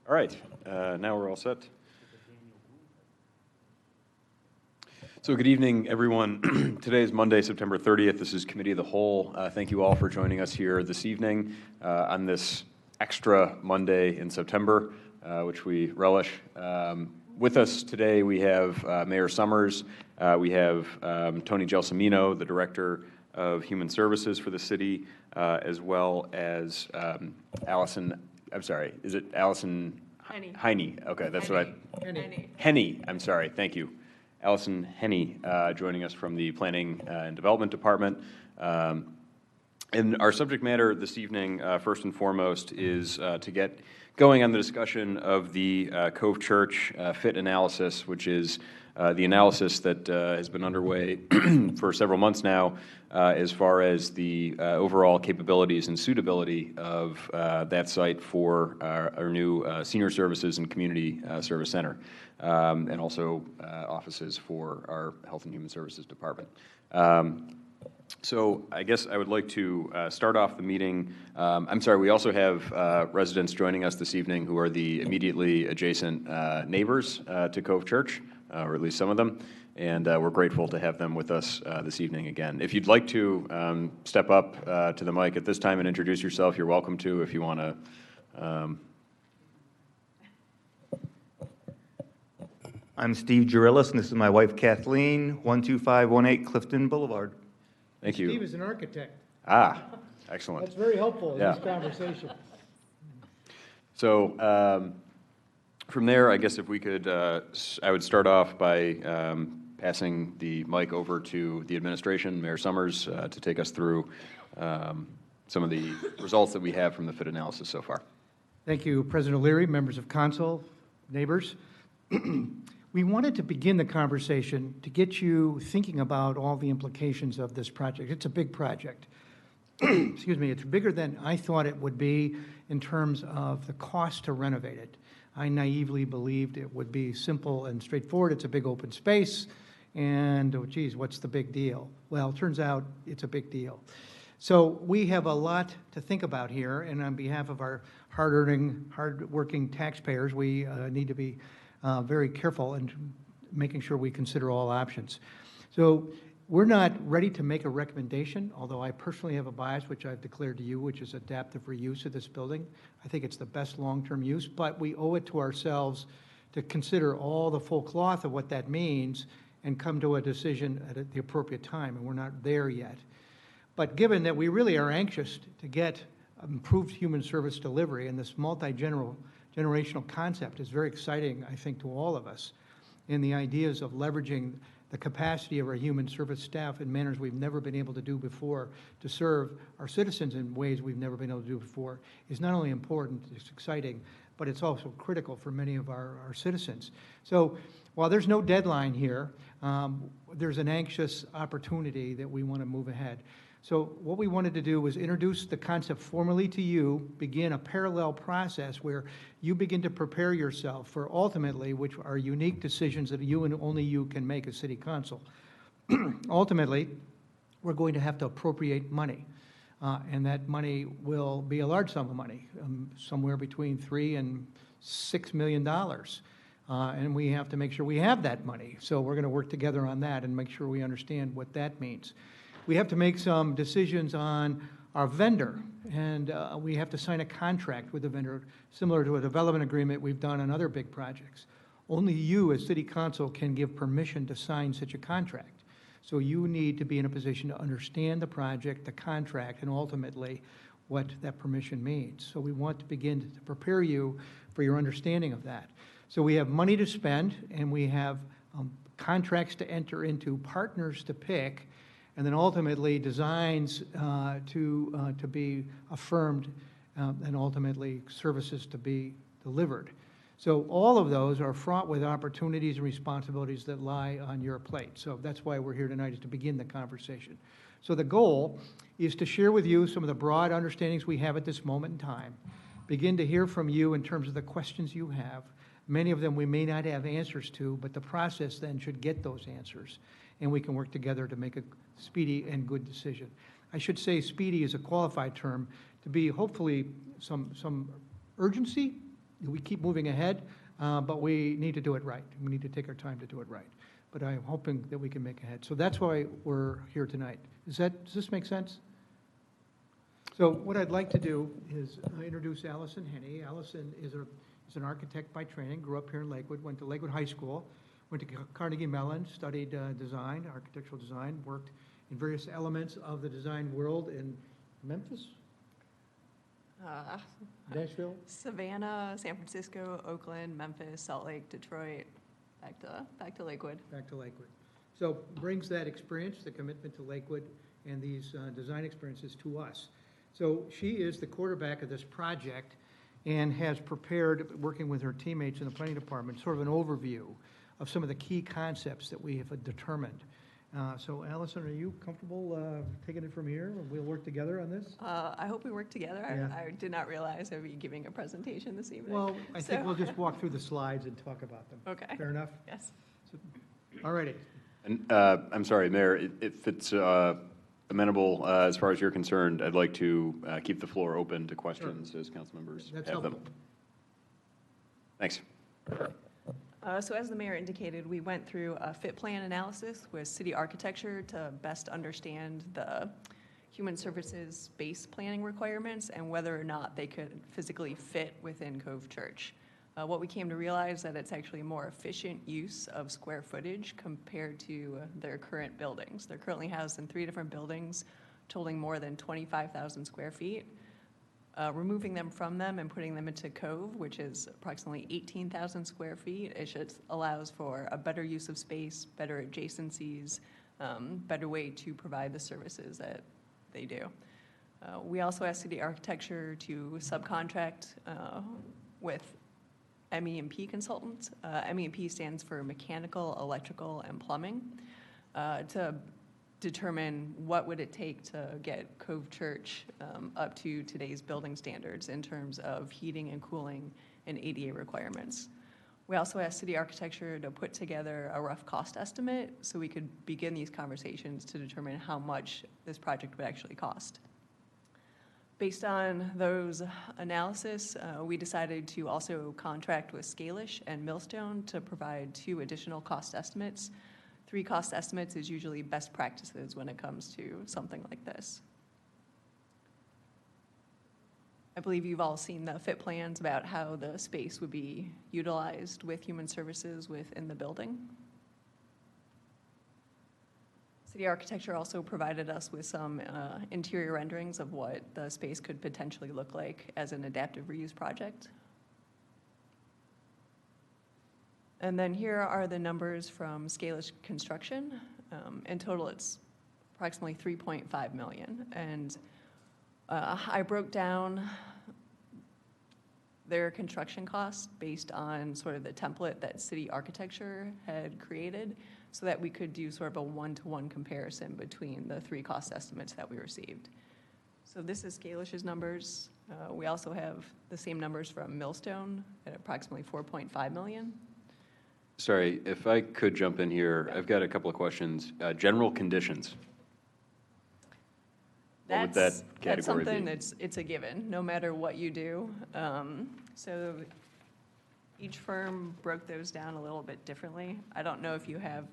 All right, now we're all set. So good evening, everyone. Today is Monday, September 30th. This is Committee of the Whole. Thank you all for joining us here this evening on this extra Monday in September, which we relish. With us today, we have Mayor Summers. We have Tony Gelsomino, the Director of Human Services for the city, as well as Allison. I'm sorry, is it Allison? Heine. Okay, that's what Henny. I'm sorry, thank you. Allison Henny joining us from the Planning and Development Department. And our subject matter this evening, first and foremost, is to get going on the discussion of the Cove Church fit analysis, which is the analysis that has been underway for several months now as far as the overall capabilities and suitability of that site for our new Senior Services and Community Service Center, and also offices for our Health and Human Services Department. So I guess I would like to start off the meeting. I'm sorry, we also have residents joining us this evening who are the immediately adjacent neighbors to Cove Church, or at least some of them, and we're grateful to have them with us this evening again. If you'd like to step up to the mic at this time and introduce yourself, you're welcome to. If you want to. I'm Steve Girillis, and this is my wife Kathleen, 12518 Clifton Boulevard. Thank you. Steve is an architect. Ah, excellent. That's very helpful in this conversation. So from there, I guess if we could, I would start off by passing the mic over to the administration, Mayor Summers, to take us through some of the results that we have from the fit analysis so far. Thank you, President O'Leary, members of council, neighbors. We wanted to begin the conversation to get you thinking about all the implications of this project. It's a big project. Excuse me, it's bigger than I thought it would be in terms of the cost to renovate it. I naively believed it would be simple and straightforward. It's a big open space, and oh geez, what's the big deal? Well, it turns out it's a big deal. So we have a lot to think about here, and on behalf of our hard-working taxpayers, we need to be very careful in making sure we consider all options. So we're not ready to make a recommendation, although I personally have a bias, which I've declared to you, which is adaptive reuse of this building. I think it's the best long-term use, but we owe it to ourselves to consider all the full cloth of what that means and come to a decision at the appropriate time, and we're not there yet. But given that we really are anxious to get improved human service delivery, and this multi-generational concept is very exciting, I think, to all of us, and the ideas of leveraging the capacity of our human service staff in manners we've never been able to do before to serve our citizens in ways we've never been able to do before is not only important, it's exciting, but it's also critical for many of our citizens. So while there's no deadline here, there's an anxious opportunity that we want to move ahead. So what we wanted to do was introduce the concept formally to you, begin a parallel process where you begin to prepare yourself for ultimately, which are unique decisions that you and only you can make as City Council. Ultimately, we're going to have to appropriate money, and that money will be a large sum of money, somewhere between $3 and $6 million. And we have to make sure we have that money. So we're going to work together on that and make sure we understand what that means. We have to make some decisions on our vendor, and we have to sign a contract with the vendor, similar to a development agreement we've done on other big projects. Only you, as City Council, can give permission to sign such a contract. So you need to be in a position to understand the project, the contract, and ultimately what that permission means. So we want to begin to prepare you for your understanding of that. So we have money to spend, and we have contracts to enter into, partners to pick, and then ultimately designs to be affirmed, and ultimately services to be delivered. So all of those are fraught with opportunities and responsibilities that lie on your plate. So that's why we're here tonight, is to begin the conversation. So the goal is to share with you some of the broad understandings we have at this moment in time, begin to hear from you in terms of the questions you have. Many of them we may not have answers to, but the process then should get those answers, and we can work together to make a speedy and good decision. I should say speedy is a qualified term, to be hopefully some urgency we keep moving ahead, but we need to do it right. We need to take our time to do it right. But I'm hoping that we can make ahead. So that's why we're here tonight. Does this make sense? So what I'd like to do is introduce Allison Henney. Allison is an architect by training, grew up here in Lakewood, went to Lakewood High School, went to Carnegie Mellon, studied design, architectural design, worked in various elements of the design world in Memphis, Nashville, Savannah, San Francisco, Oakland, Memphis, Salt Lake, Detroit, back to Lakewood. back to Lakewood. So brings that experience, the commitment to Lakewood, and these design experiences to us. So she is the quarterback of this project and has prepared, working with her teammates in the planning department, sort of an overview of some of the key concepts that we have determined. So Allison, are you comfortable taking it from here? We'll work together on this? I hope we work together. Yeah. I did not realize I'd be giving a presentation this evening. Well, I think So- we'll just walk through the slides and talk about them. Okay. Fair enough? Yes. All righty. And I'm sorry, Mayor, if it's amenable, as far as you're concerned, I'd like to keep the floor open to questions as council members That's have them. helpful. Thanks. So as the mayor indicated, we went through a fit plan analysis with city architecture to best understand the human services space planning requirements and whether or not they could physically fit within Cove Church. What we came to realize that it's actually a more efficient use of square footage compared to their current buildings. They're currently housed in 3 different buildings, totaling more than 25,000 square feet. Removing them from them and putting them into Cove, which is approximately 18,000 square feet, it just allows for a better use of space, better adjacencies, better way to provide the services that they do. We also asked city architecture to subcontract with MEP consultants. MEP stands for mechanical, electrical, and plumbing, to determine what would it take to get Cove Church up to today's building standards in terms of heating and cooling and ADA requirements. We also asked city architecture to put together a rough cost estimate so we could begin these conversations to determine how much this project would actually cost. Based on those analysis, we decided to also contract with Scalish and Millstone to provide 2 additional cost estimates. 3 cost estimates is usually best practices when it comes to something like this. I believe you've all seen the fit plans about how the space would be utilized with human services within the building. City architecture also provided us with some interior renderings of what the space could potentially look like as an adaptive reuse project. And then here are the numbers from Scalish Construction. In total, it's approximately $3.5 million. And I broke down their construction costs based on sort of the template that city architecture had created so that we could do sort of a one-to-one comparison between the 3 cost estimates that we received. So this is Scalish's numbers. We also have the same numbers from Millstone at approximately $4.5 million. Sorry, if I could jump in here, I've got a couple of questions. General conditions. What would that That's category something be? it's a given, no matter what you do. So each firm broke those down a little bit differently. I don't know if you have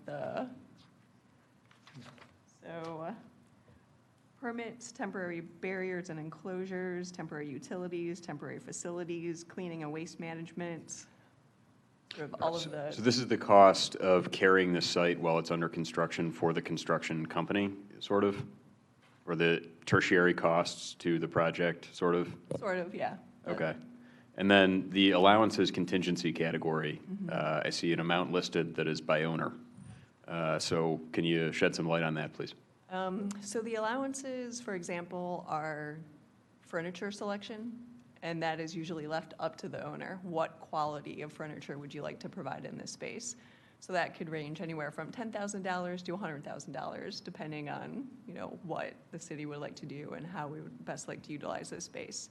permits, temporary barriers and enclosures, temporary utilities, temporary facilities, cleaning and waste management, sort of all of the. So this is the cost of carrying the site while it's under construction for the construction company, sort of? Or the tertiary costs to the project, sort of? Sort of, yeah. Okay. And then the allowances contingency category, I see an amount listed that is by owner. So can you shed some light on that, please? So the allowances, for example, are furniture selection, and that is usually left up to the owner. What quality of furniture would you like to provide in this space? So that could range anywhere from $10,000 to $100,000, depending on, what the city would like to do and how we would best like to utilize this space.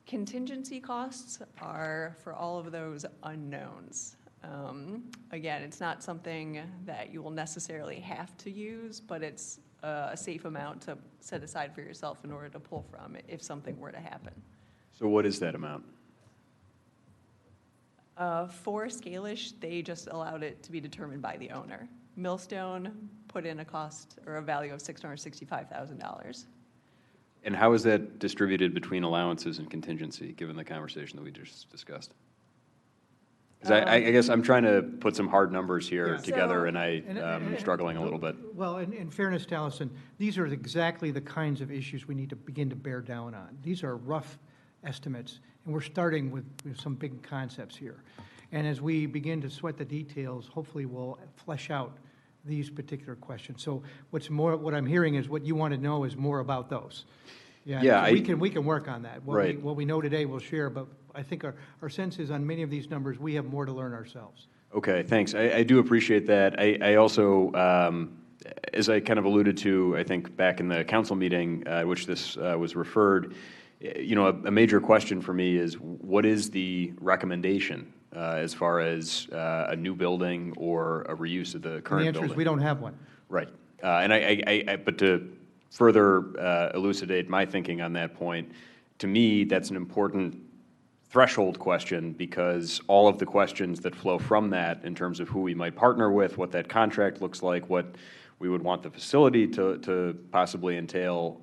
Contingency costs are for all of those unknowns. Again, it's not something that you will necessarily have to use, but it's a safe amount to set aside for yourself in order to pull from if something were to happen. So what is that amount? For Scalish, they just allowed it to be determined by the owner. Millstone put in a cost or a value of $665,000. And how is that distributed between allowances and contingency, given the conversation that we just discussed? Because I guess I'm trying to put some hard numbers here Yeah. together, So- and I'm struggling a little bit. Well, in fairness to Allison, these are exactly the kinds of issues we need to begin to bear down on. These are rough estimates, and we're starting with some big concepts here. And as we begin to sweat the details, hopefully we'll flesh out these particular questions. So what I'm hearing is what you want to know is more about those. Yeah, so we can work on that. Right. What we know today, we'll share, but I think our sense is on many of these numbers, we have more to learn ourselves. Okay, thanks. I do appreciate that. I also, as I kind of alluded to, I think back in the council meeting, which this was referred, a major question for me is what is the recommendation as far as a new building or a reuse of the And current the building? answer is we don't have one. Right. But to further elucidate my thinking on that point, to me, that's an important threshold question because all of the questions that flow from that in terms of who we might partner with, what that contract looks like, what we would want the facility to possibly entail,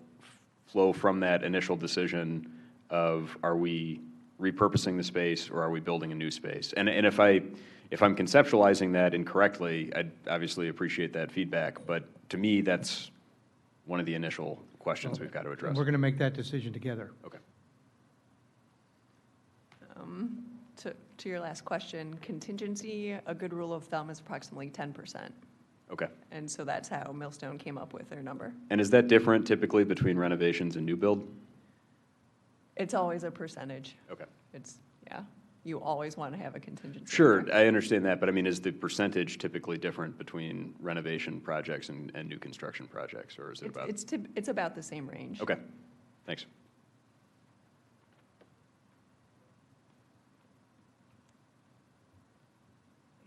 flow from that initial decision of are we repurposing the space or are we building a new space? And if I'm conceptualizing that incorrectly, I'd obviously appreciate that feedback, but to me, that's one of the initial questions we've got to address. We're going to make that decision together. Okay. To your last question, contingency, a good rule of thumb is approximately 10%. Okay. And so that's how Millstone came up with their number. And is that different typically between renovations and new build? It's always a percentage. Okay. Yeah, you always want to have a contingency. Sure, there. I understand that, but I mean, is the percentage typically different between renovation projects and new construction projects, or is it about? It's about the same range. Okay, thanks.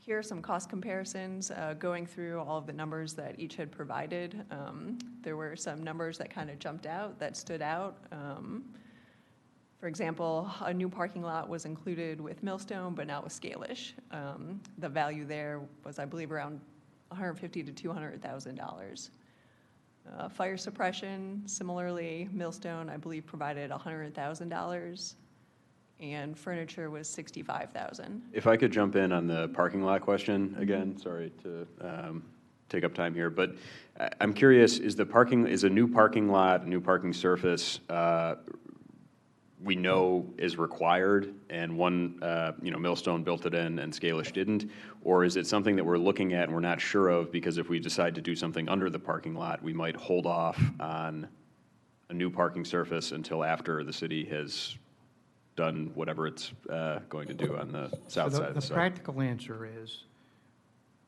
Here are some cost comparisons, going through all of the numbers that each had provided. There were some numbers that kind of jumped out, that stood out. For example, a new parking lot was included with Millstone, but not with Scalish. The value there was, I believe, around $150,000 to $200,000. Fire suppression, similarly, Millstone, I believe, provided $100,000, and furniture was $65,000. If I could jump in on the parking lot question again, sorry to take up time here, but I'm curious, is a new parking lot, a new parking surface, we know is required, and one, Millstone built it in and Scalish didn't? Or is it something that we're looking at and we're not sure of because if we decide to do something under the parking lot, we might hold off on a new parking surface until after the city has done whatever it's going to do on the south side of the The site? practical answer is,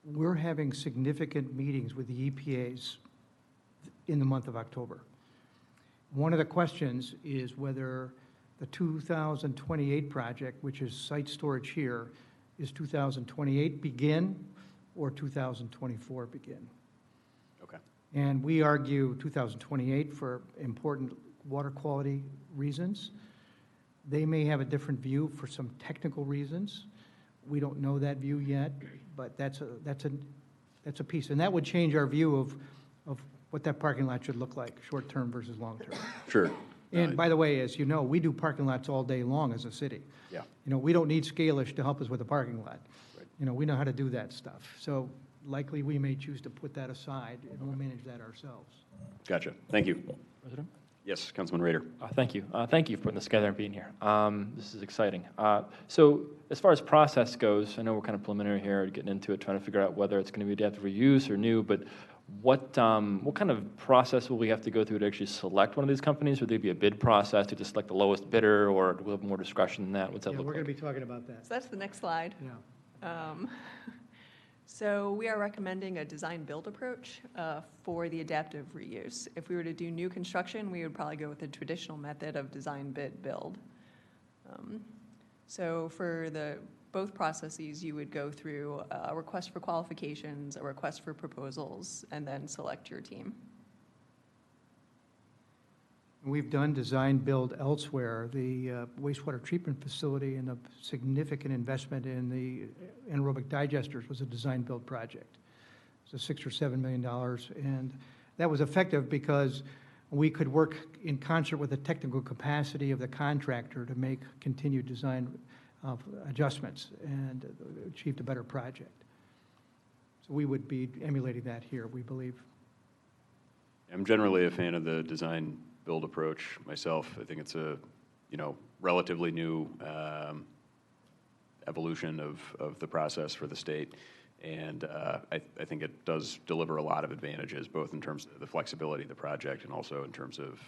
we're having significant meetings with the EPAs in the month of October. One of the questions is whether the 2028 project, which is site storage here, is 2028 begin or 2024 begin? Okay. And we argue 2028 for important water quality reasons. They may have a different view for some technical reasons. We don't know that view yet, but that's a piece. And that would change our view of what that parking lot should look like, short-term versus long-term. Sure. And by the way, as you know, we do parking lots all day long as a city. Yeah. We don't need Scalish to help us with a parking lot. Right. We know how to do that stuff. So likely we may choose to put that aside and we'll manage that ourselves. Gotcha. Thank you. President? Yes, Councilman Rader. Thank you. Thank you for putting this together and being here. This is exciting. So as far as process goes, I know we're kind of preliminary here, getting into it, trying to figure out whether it's going to be adaptive reuse or new, but what kind of process will we have to go through to actually select one of these companies? Would there be a bid process to just select the lowest bidder, or do we have more discretion than that? What's that Yeah, look we're like? going to be talking about that. So that's the next slide. Yeah. So we are recommending a design-build approach for the adaptive reuse. If we were to do new construction, we would probably go with the traditional method of design-bid-build. So for both processes, you would go through a request for qualifications, a request for proposals, and then select your team. And we've done design build elsewhere. The wastewater treatment facility and a significant investment in the anaerobic digesters was a design build project. It was $6 or $7 million, and that was effective because we could work in concert with the technical capacity of the contractor to make continued design adjustments and achieved a better project. So we would be emulating that here, we believe. I'm generally a fan of the design build approach myself. I think it's a, relatively new evolution of the process for the state. And I think it does deliver a lot of advantages, both in terms of the flexibility of the project and also in terms of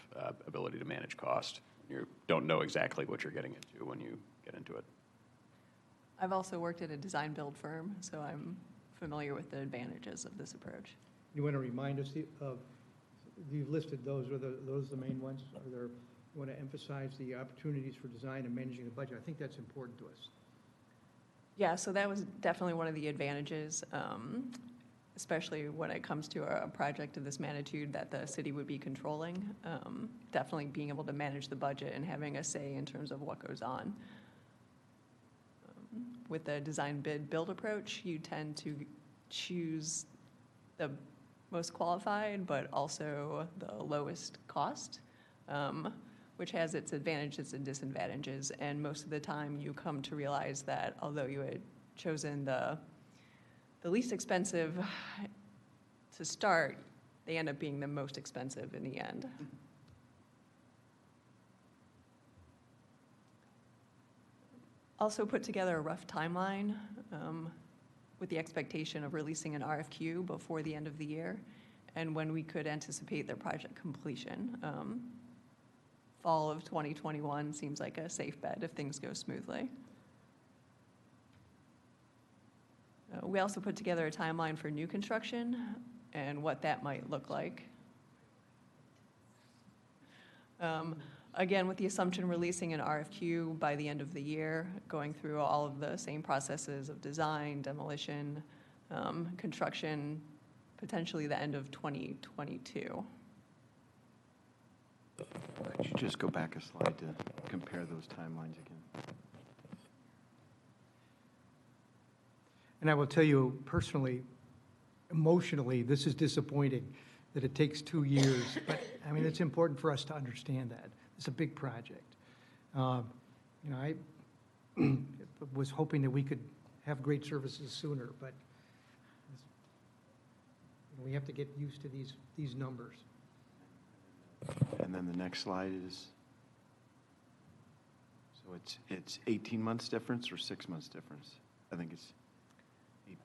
ability to manage cost. You don't know exactly what you're getting into when you get into it. I've also worked at a design build firm, so I'm familiar with the advantages of this approach. You want to remind us of, you've listed those, are those the main ones? Are there, you want to emphasize the opportunities for design and managing the budget? I think that's important to us. Yeah, so that was definitely one of the advantages, especially when it comes to a project of this magnitude that the city would be controlling. Definitely being able to manage the budget and having a say in terms of what goes on. With the design bid build approach, you tend to choose the most qualified, but also the lowest cost, which has its advantages and disadvantages. And most of the time you come to realize that although you had chosen the least expensive to start, they end up being the most expensive in the end. Also put together a rough timeline with the expectation of releasing an RFQ before the end of the year and when we could anticipate their project completion. Fall of 2021 seems like a safe bet if things go smoothly. We also put together a timeline for new construction and what that might look like. Again, with the assumption releasing an RFQ by the end of the year, going through all of the same processes of design, demolition, construction, potentially the end of 2022. Could you just go back a slide to compare those timelines again? And I will tell you personally, emotionally, this is disappointing that it takes 2 years, but I mean, it's important for us to understand that. It's a big project. I was hoping that we could have great services sooner, but we have to get used to these numbers. And then the next slide is, so it's 18 months difference or 6 months difference? I think it's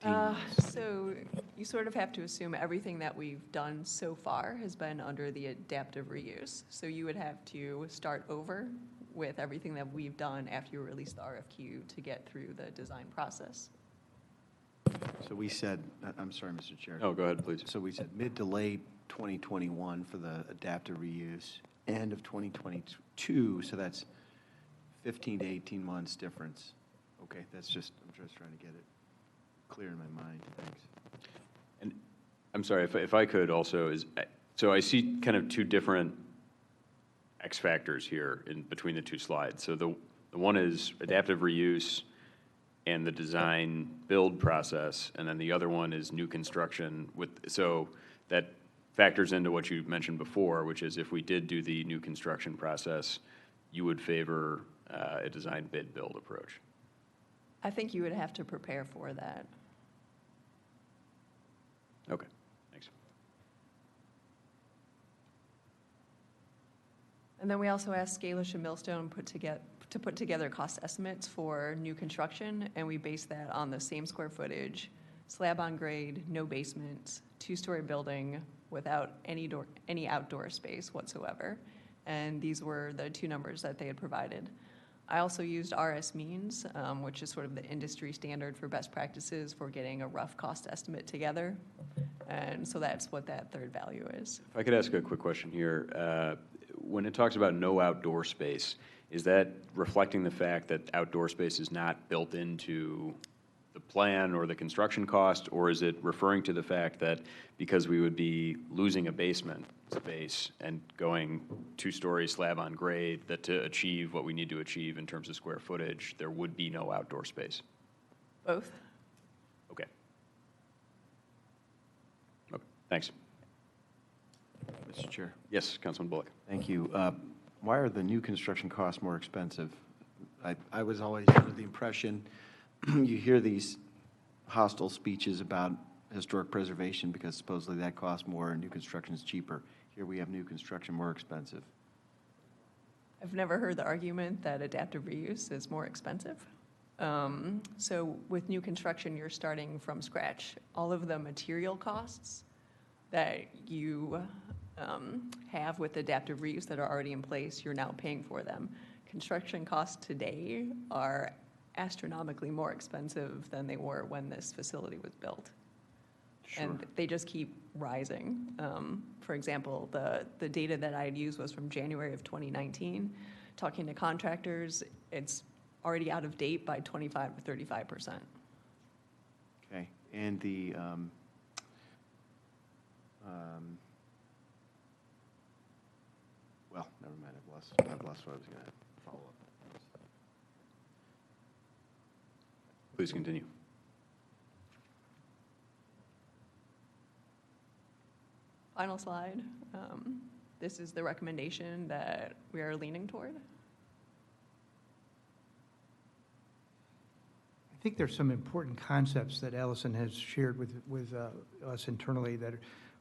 18 months. So you sort of have to assume everything that we've done so far has been under the adaptive reuse. So you would have to start over with everything that we've done after you release the RFQ to get through the design process. So we said, I'm sorry, Mr. Chair. Oh, go ahead, please. So we said mid to late 2021 for the adaptive reuse, end of 2022, so that's 15 to 18 months difference. Okay, I'm just trying to get it clear in my mind. Thanks. And I'm sorry, if I could also, so I see kind of two different X factors here in between the two slides. So the one is adaptive reuse and the design build process, and then the other one is new construction so that factors into what you mentioned before, which is if we did do the new construction process, you would favor a design bid build approach. I think you would have to prepare for that. Okay, thanks. And then we also asked Scalish and Millstone to put together cost estimates for new construction, and we based that on the same square footage, slab on grade, no basements, 2-story building without any outdoor space whatsoever. And these were the two numbers that they had provided. I also used RS means, which is sort of the industry standard for best practices for getting a rough cost estimate together. And so that's what that third value is. If I could ask a quick question here. When it talks about no outdoor space, is that reflecting the fact that outdoor space is not built into the plan or the construction cost, or is it referring to the fact that because we would be losing a basement space and going 2-story slab on grade, that to achieve what we need to achieve in terms of square footage, there would be no outdoor space? Both. Okay. Okay, thanks. Mr. Chair. Yes, Councilman Bullock. Thank you. Why are the new construction costs more expensive? I was always under the impression, you hear these hostile speeches about historic preservation because supposedly that costs more and new construction is cheaper. Here we have new construction more expensive. I've never heard the argument that adaptive reuse is more expensive. So with new construction, you're starting from scratch. All of the material costs that you have with adaptive reuse that are already in place, you're now paying for them. Construction costs today are astronomically more expensive than they were when this facility was built. Sure. And they just keep rising. For example, the data that I had used was from January of 2019. Talking to contractors, it's already out of date by 25 to 35%. Okay, and the, well, never mind, I've lost what I was going to follow up. Please continue. Final slide. This is the recommendation that we are leaning toward. I think there's some important concepts that Allison has shared with us internally that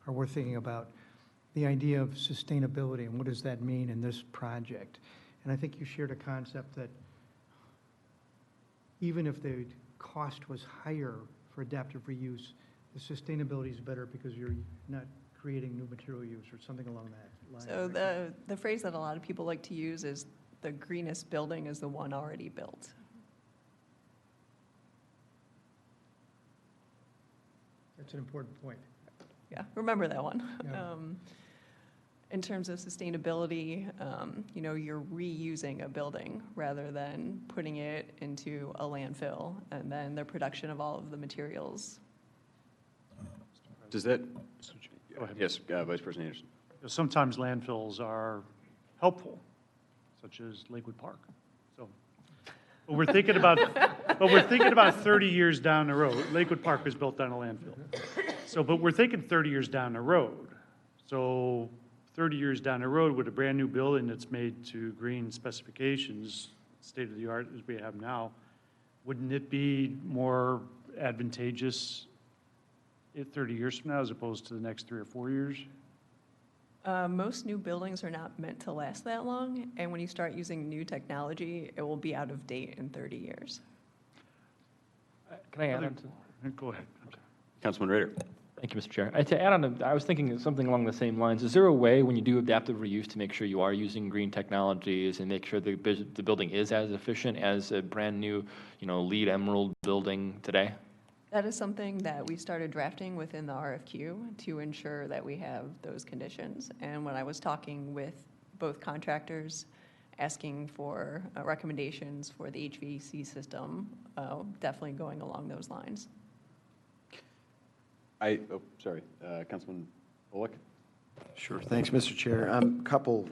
are worth thinking about. The idea of sustainability and what does that mean in this project. And I think you shared a concept that even if the cost was higher for adaptive reuse, the sustainability is better because you're not creating new material use or something along that line. So the phrase that a lot of people like to use is the greenest building is the one already built. That's an important point. Yeah, remember that one. Yeah. In terms of sustainability, you're reusing a building rather than putting it into a landfill and then the production of all of the materials. Does that, Go ahead. yes, Vice President Anderson. Sometimes landfills are helpful, such as Lakewood Park. So, but we're thinking about 30 years down the road. Lakewood Park was built on a landfill. So, but we're thinking 30 years down the road. So 30 years down the road with a brand-new building that's made to green specifications, state-of-the-art as we have now, wouldn't it be more advantageous 30 years from now as opposed to the next 3 or 4 years? Most new buildings are not meant to last that long, and when you start using new technology, it will be out of date in 30 years. Can I add on to? Go ahead. Councilman Rader. Thank you, Mr. Chair. To add on, I was thinking something along the same lines. Is there a way when you do adaptive reuse to make sure you are using green technologies and make sure the building is as efficient as a brand new, LEED Emerald building today? That is something that we started drafting within the RFQ to ensure that we have those conditions. And when I was talking with both contractors, asking for recommendations for the HVAC system, definitely going along those lines. Sorry, Councilman Bullock. Sure, thanks, Mr. Chair. Couple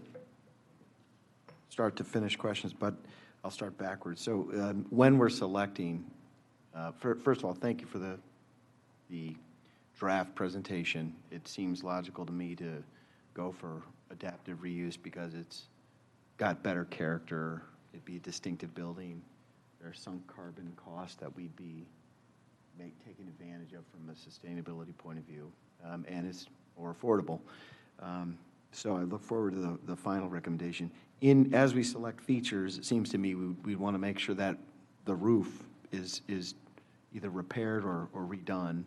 start to finish questions, but I'll start backwards. So when we're selecting, first of all, thank you for the draft presentation. It seems logical to me to go for adaptive reuse because it's got better character. It'd be a distinctive building. There's some carbon cost that we'd be taking advantage of from a sustainability point of view, and it's more affordable. So I look forward to the final recommendation. As we select features, it seems to me we want to make sure that the roof is either repaired or redone.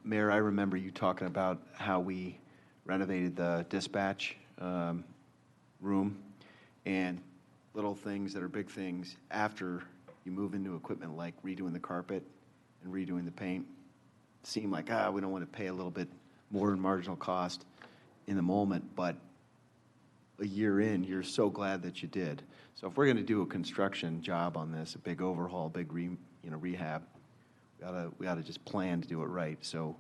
Mayor, I remember you talking about how we renovated the dispatch room, and little things that are big things after you move into equipment like redoing the carpet and redoing the paint seem like, we don't want to pay a little bit more in marginal cost in the moment, but a year in, you're so glad that you did. So if we're going to do a construction job on this, a big overhaul, big rehab, we ought to just plan to do it right. So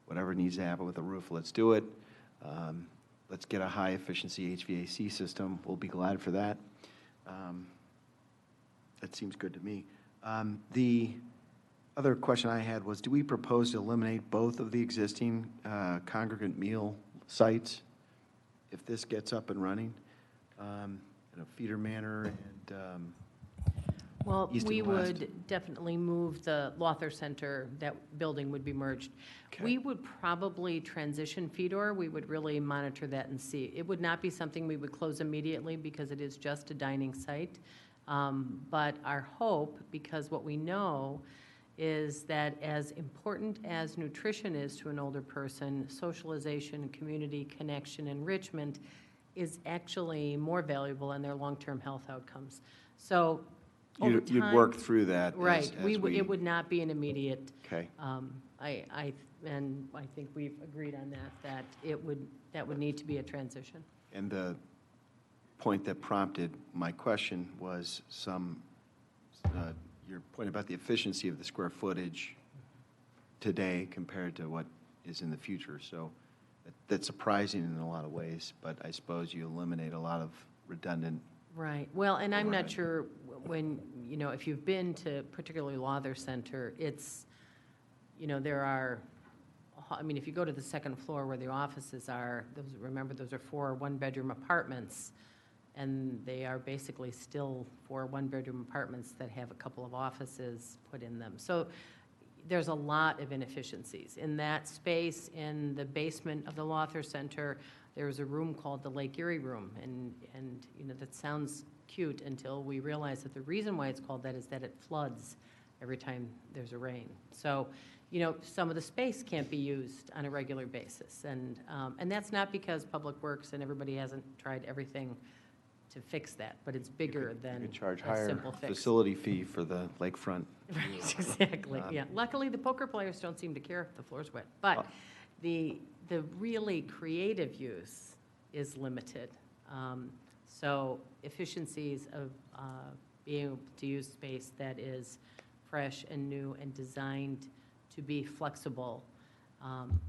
whatever needs to happen with the roof, let's do it. Let's get a high-efficiency HVAC system. We'll be glad for that. That seems good to me. The other question I had was, do we propose to eliminate both of the existing congregant meal sites if this gets up and running? Feeder Manor and Well, East we and west. would definitely move the Lothar Center, that building would be merged. Okay. We would probably transition Fedor, we would really monitor that and see. It would not be something we would close immediately because it is just a dining site. But our hope, because what we know is that as important as nutrition is to an older person, socialization, community connection, enrichment is actually more valuable in their long-term health outcomes. So over You'd time- work through that Right, as it would not be an immediate, Okay. I think we've agreed on that that would need to be a transition. And the point that prompted my question was your point about the efficiency of the square footage today compared to what is in the future. So that's surprising in a lot of ways, but I suppose you eliminate a lot of redundant. Right, well, and I'm not Overhead. sure when, if you've been to particularly Lothar Center, it's, there are, if you go to the second floor where the offices are, remember, those are 4 one-bedroom apartments, and they are basically still 4 one-bedroom apartments that have a couple of offices put in them. So there's a lot of inefficiencies. In that space, in the basement of the Lothar Center, there's a room called the Lake Erie Room, and that sounds cute until we realize that the reason why it's called that is that it floods every time there's a rain. So, some of the space can't be used on a regular basis, and that's not because Public Works and everybody hasn't tried everything to fix that, but it's bigger You than could charge a higher simple fix. facility fee for the lakefront. Right, exactly, yeah. Luckily, the poker players don't seem to care if the floor's wet, but the really creative use is limited. So efficiencies of being able to use space that is fresh and new and designed to be flexible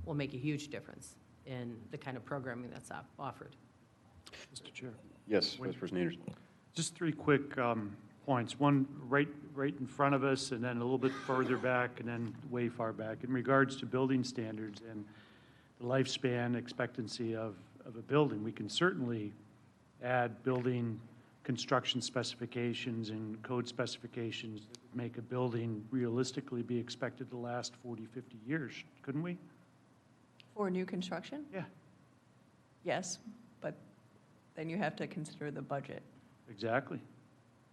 will make a huge difference in the kind of programming that's offered. Mr. Chair. Yes, Vice President Anderson. Just 3 quick points. One right in front of us, and then a little bit further back, and then way far back. In regards to building standards and the lifespan expectancy of a building, we can certainly add building construction specifications and code specifications that would make a building realistically be expected to last 40, 50 years, couldn't we? For new construction? Yeah, Yes, but then you have to consider the budget. exactly.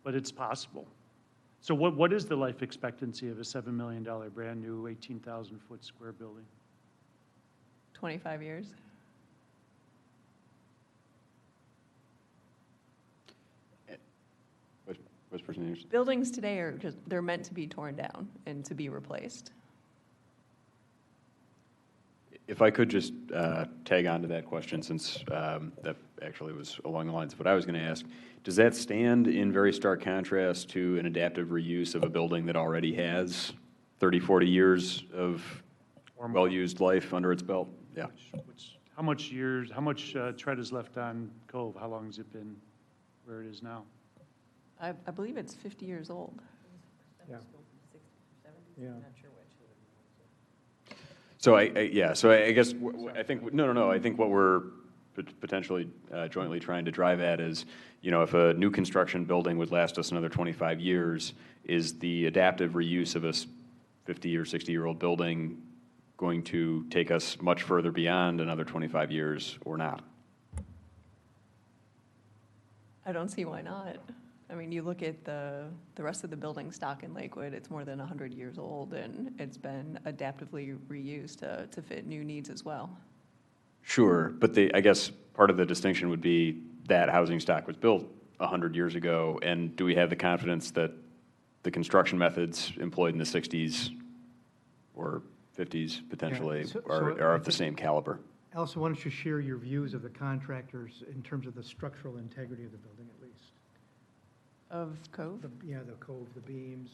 But it's possible. So what is the life expectancy of a $7 million brand-new 18,000-foot square building? 25 years? Vice President Anderson. Buildings today they're meant to be torn down and to be replaced. If I could just tag on to that question, since that actually was along the lines of what I was going to ask, does that stand in very stark contrast to an adaptive reuse of a building that already has 30, 40 years of Or more. well-used life under its belt? Yeah. How much tread is left on Cove? How long has it been where it is now? I believe it's 50 years old. Yeah. Yeah. So I guess, I think, no, I think what we're potentially jointly trying to drive at is, if a new construction building would last us another 25 years, is the adaptive reuse of a 50 or 60-year-old building going to take us much further beyond another 25 years or not? I don't see why not. I mean, you look at the rest of the building stock in Lakewood, it's more than 100 years old, and it's been adaptively reused to fit new needs as well. Sure, but I guess part of the distinction would be that housing stock was built 100 years ago, and do we have the confidence that the construction methods employed in the 60s or 50s potentially Yeah, so are I of the think- same caliber? Allison, why don't you share your views of the contractors in terms of the structural integrity of the building at least? Of Cove? Yeah, the cove, the beams.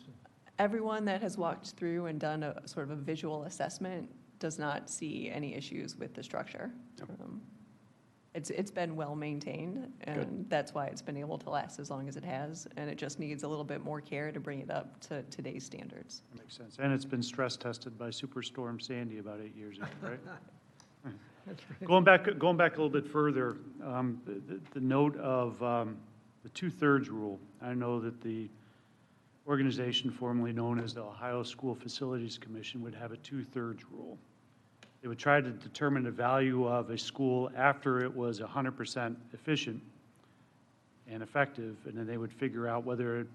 Everyone that has walked through and done a sort of a visual assessment does not see any issues with the structure. It's been well-maintained, and that's why it's been able to last as long as it has, and it just needs a little bit more care to bring it up to today's standards. That makes sense. And it's been stress-tested by Superstorm Sandy about 8 years ago, right? That's right. Going back a little bit further, the note of the two-thirds rule, I know that the organization formerly known as the Ohio School Facilities Commission would have a two-thirds rule. They would try to determine the value of a school after it was 100% efficient and effective, and then they would figure out whether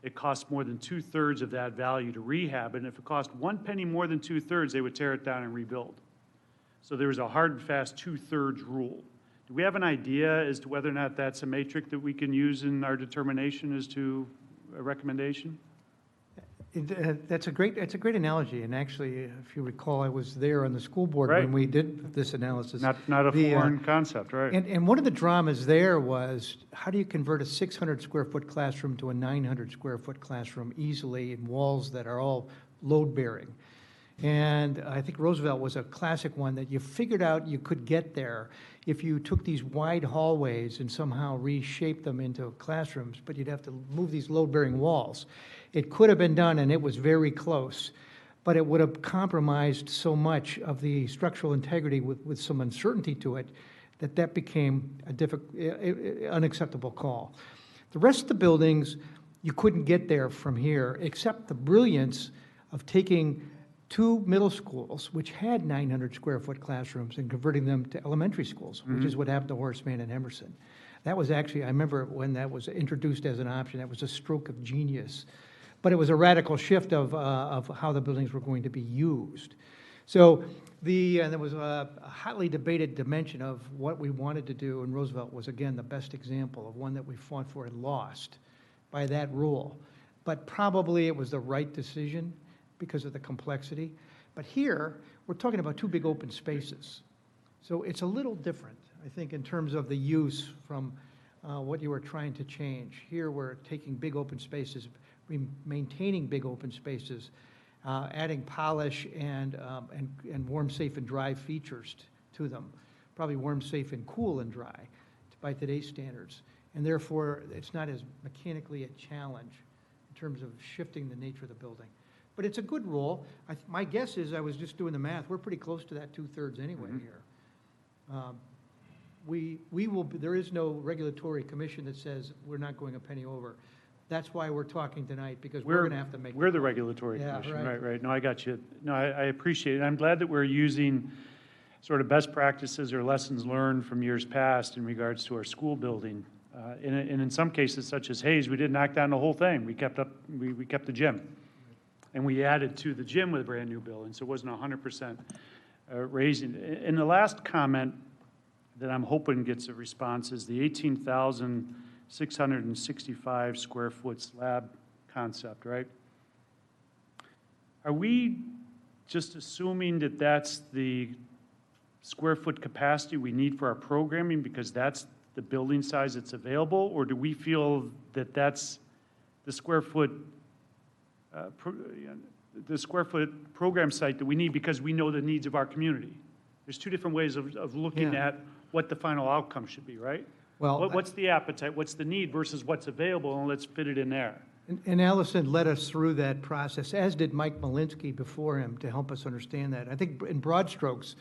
it cost more than two-thirds of that value to rehab, and if it cost 1 penny more than two-thirds, they would tear it down and rebuild. So there was a hard and fast two-thirds rule. Do we have an idea as to whether or not that's a metric that we can use in our determination as to a recommendation? That's a great analogy, and actually, if you recall, I was there on the school board Right. when we did this analysis. Not a The, foreign concept, right? And one of the dramas there was, how do you convert a 600-square-foot classroom to a 900-square-foot classroom easily in walls that are all load-bearing? And I think Roosevelt was a classic one that you figured out you could get there if you took these wide hallways and somehow reshaped them into classrooms, but you'd have to move these load-bearing walls. It could have been done, and it was very close, but it would have compromised so much of the structural integrity with some uncertainty to it that became a unacceptable call. The rest of the buildings, you couldn't get there from here, except the brilliance of taking two middle schools, which had 900-square-foot classrooms, and converting them to elementary schools, which is what happened to Horace Mann and Emerson. That was actually, I remember when that was introduced as an option, that was a stroke of genius. But it was a radical shift of how the buildings were going to be used. So there was a hotly debated dimension of what we wanted to do, and Roosevelt was, again, the best example of one that we fought for and lost by that rule. But probably it was the right decision because of the complexity. But here, we're talking about two big open spaces. So it's a little different, I think, in terms of the use from what you were trying to change. Here, we're taking big open spaces, maintaining big open spaces, adding polish and warm, safe, and dry features to them. Probably warm, safe, and cool and dry by today's standards. And therefore, it's not as mechanically a challenge in terms of shifting the nature of the building. But it's a good rule. My guess is, I was just doing the math, we're pretty close to that two-thirds anyway here. There is no regulatory commission that says we're not going a penny over. That's why we're talking tonight, because we're going to have to make. We're the regulatory commission, right. No, I got you. No, I appreciate it. I'm glad that we're using sort of best practices or lessons learned from years past in regards to our school building. And in some cases, such as Hayes, we didn't knock down the whole thing. We kept the gym. And we added to the gym with a brand-new building, so it wasn't 100% raising. And the last comment that I'm hoping gets a response is the 18,665 square foot slab concept, right? Are we just assuming that that's the square foot capacity we need for our programming because that's the building size that's available, or do we feel that that's the square foot program site that we need because we know the needs of our community? There's two different ways of looking at what the final outcome should be, right? Well, what's the appetite, what's the need versus what's available, and let's fit it in there. And Allison led us through that process, as did Mike Malinsky before him, to help us understand that. I think in broad strokes,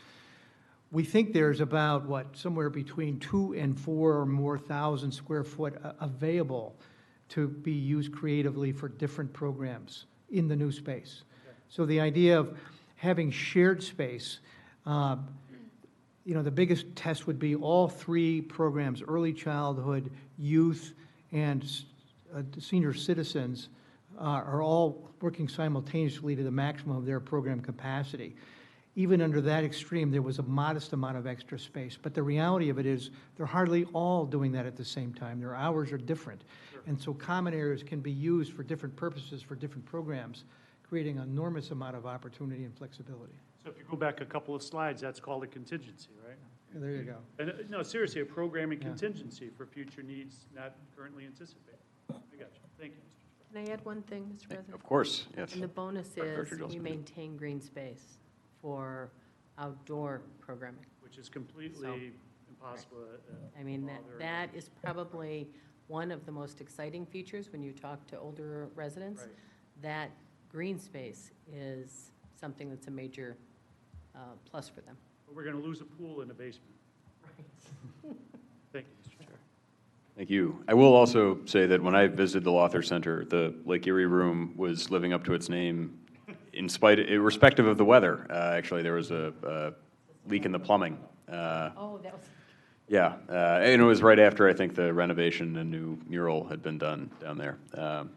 we think there's about, somewhere between 2,000 and 4,000 or more square foot available to be used creatively for different programs in the new space. Okay. So the idea of having shared space, the biggest test would be all three programs, early childhood, youth, and senior citizens, are all working simultaneously to the maximum of their program capacity. Even under that extreme, there was a modest amount of extra space. But the reality of it is they're hardly all doing that at the same time. Their hours are different. Sure. And so common areas can be used for different purposes for different programs, creating an enormous amount of opportunity and flexibility. So if you go back a couple of slides, that's called a contingency, right? There you go. And, no, seriously, a programming Yeah. contingency for future needs not currently anticipated. I got you. Thank you, Mr. Chair. Can I add one thing, Mr. President? Of course, yes. And the bonus Director is we Johnson. maintain green space for outdoor programming. Which is completely impossible. I mean, while they're- that is probably one of the most exciting features when you talk to older residents. Right. That green space is something that's a major plus for them. But we're going to lose a pool in the basement. Thank you, Mr. Chair. Thank you. I will also say that when I visited the Lawther Center, the Lake Erie room was living up to its name irrespective of the weather. Actually, there was a leak in the plumbing. Oh, that was, Yeah, and it was right after, I think, the renovation and new mural had been done down there.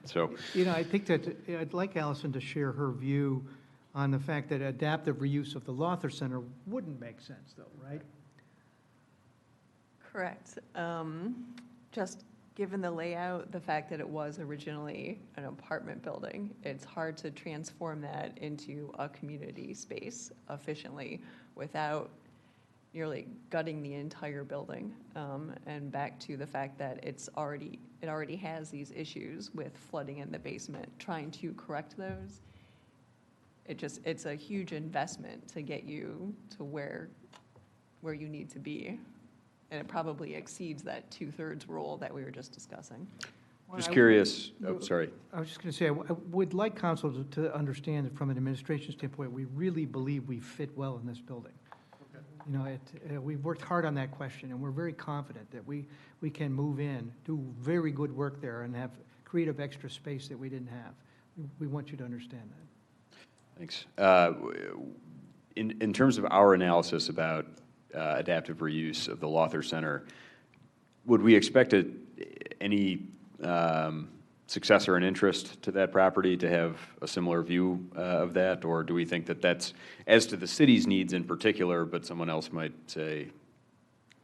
So, You know, I think that, I'd like Allison to share her view on the fact that adaptive reuse of the Lawther Center wouldn't make sense, though, right? Correct. Just given the layout, the fact that it was originally an apartment building, it's hard to transform that into a community space efficiently without nearly gutting the entire building. And back to the fact that it already has these issues with flooding in the basement. Trying to correct those, it's a huge investment to get you to where you need to be. And it probably exceeds that 2/3 rule that we were just discussing. just curious, oh, sorry. I was just going to say, I would like council to understand that from an administration standpoint, we really believe we fit well in this building. You know, we've worked hard on that question, and we're very confident that we can move in, do very good work there, and have creative extra space that we didn't have. We want you to understand that. Thanks. In terms of our analysis about adaptive reuse of the Lawther Center, would we expect any successor and interest to that property to have a similar view of that? Or do we think that that's, as to the city's needs in particular, but someone else might say,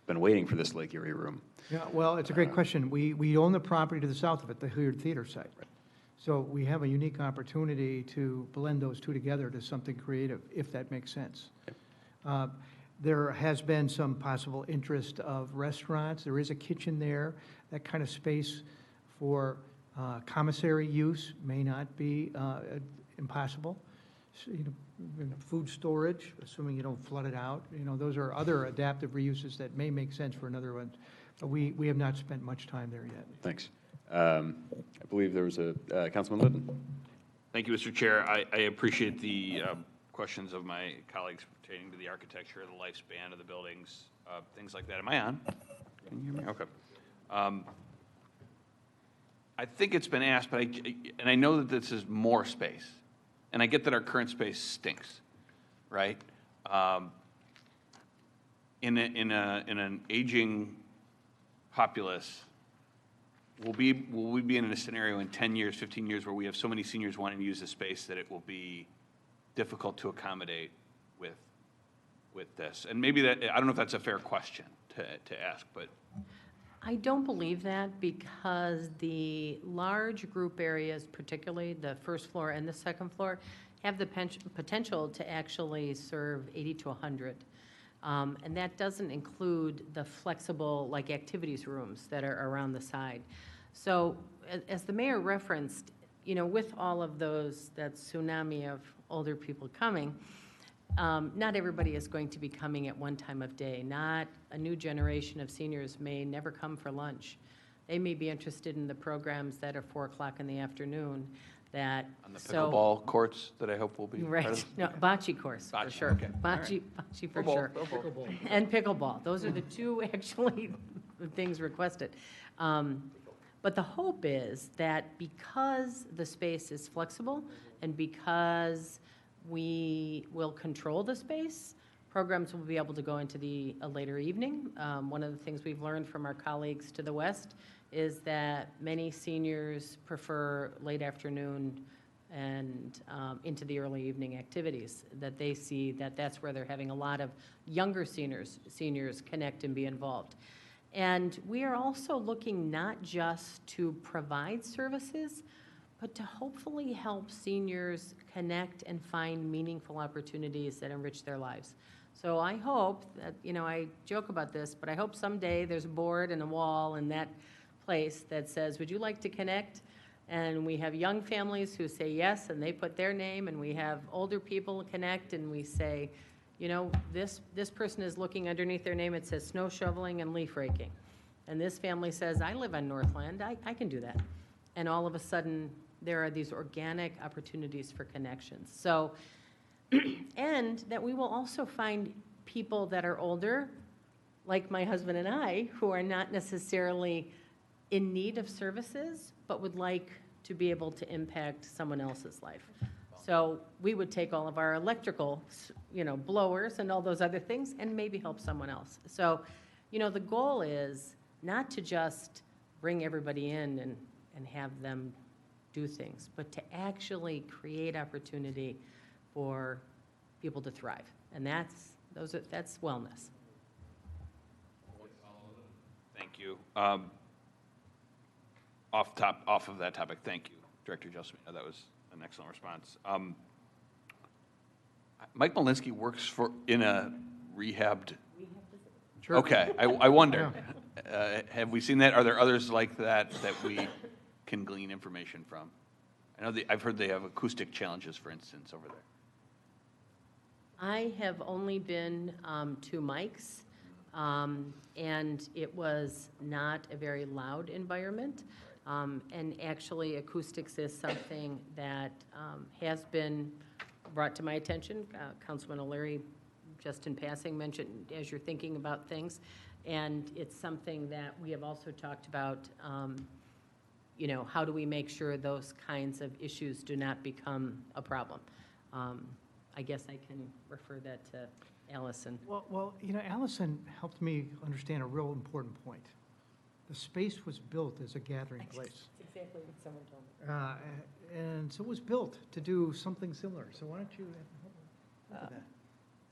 been waiting for this Lake Erie room? Yeah, well, it's a great question. We own the property to the south of it, the Hilliard Theater site. So we have a unique opportunity to blend those two together to something creative, if that makes sense. There has been some possible interest of restaurants. There is a kitchen there. That kind of space for commissary use may not be impossible. So, you know, food storage, assuming you don't flood it out. You know, those are other adaptive reuses that may make sense for another one. But we have not spent much time there yet. Thanks. I believe there was a Councilman Liddon. Thank you, Mr. Chair. I appreciate the questions of my colleagues pertaining to the architecture, the lifespan of the buildings, things like that. Am I on? Can you hear me? Okay. I think it's been asked, but I know that this is more space, and I get that our current space stinks, right? In an aging populace, will we be in a scenario in 10 years, 15 years, where we have so many seniors wanting to use the space that it will be difficult to accommodate with this? And maybe that, I don't know if that's a fair question to ask, but. I don't believe that, because the large group areas, particularly the first floor and the second floor, have the potential to actually serve 80 to 100. And that doesn't include the flexible, like, activities rooms that are around the side. So as the mayor referenced, you know, with all of those, that tsunami of older people coming, not everybody is going to be coming at one time of day. Not a new generation of seniors may never come for lunch. They may be interested in the programs that are 4 o'clock in the afternoon. That On the pickleball courts that I hope will be part right, of no, bocce course for Bocce, sure. okay. Bocce for sure. And pickleball. Those are the two actually things requested. But the hope is that because the space is flexible and because we will control the space, programs will be able to go into a later evening. One of the things we've learned from our colleagues to the west is that many seniors prefer late afternoon and into the early evening activities, that they see that that's where they're having a lot of younger seniors connect and be involved. And we are also looking not just to provide services, but to hopefully help seniors connect and find meaningful opportunities that enrich their lives. So I hope that, I joke about this, but I hope someday there's a board and a wall in that place that says, would you like to connect? And we have young families who say yes, and they put their name, and we have older people connect, and we say, this person is looking underneath their name, it says snow shoveling and leaf raking. And this family says, I live on Northland, I can do that. And all of a sudden, there are these organic opportunities for connections. So, and that we will also find people that are older, like my husband and I, who are not necessarily in need of services, but would like to be able to impact someone else's life. So we would take all of our electrical, blowers and all those other things and maybe help someone else. So, the goal is not to just bring everybody in and have them do things, but to actually create opportunity for people to thrive. And that's wellness. Thank you. Off of that topic, thank you, Director Gelsomino. That was an excellent response. Mike Malinsky works in a rehabbed. Sure. Okay, I wonder. Have we seen that? Are there others like that we can glean information from? I know I've heard they have acoustic challenges, for instance, over there. I have only been to Mike's, and it was not a very loud environment. And actually, acoustics is something that has been brought to my attention. Councilman O'Leary, just in passing, mentioned as you're thinking about things. And it's something that we have also talked about, how do we make sure those kinds of issues do not become a problem? I guess I can refer that to Allison. Well, Allison helped me understand a real important point. The space was built as a gathering place. That's exactly what someone told me. And so it was built to do something similar. So why don't you help with that?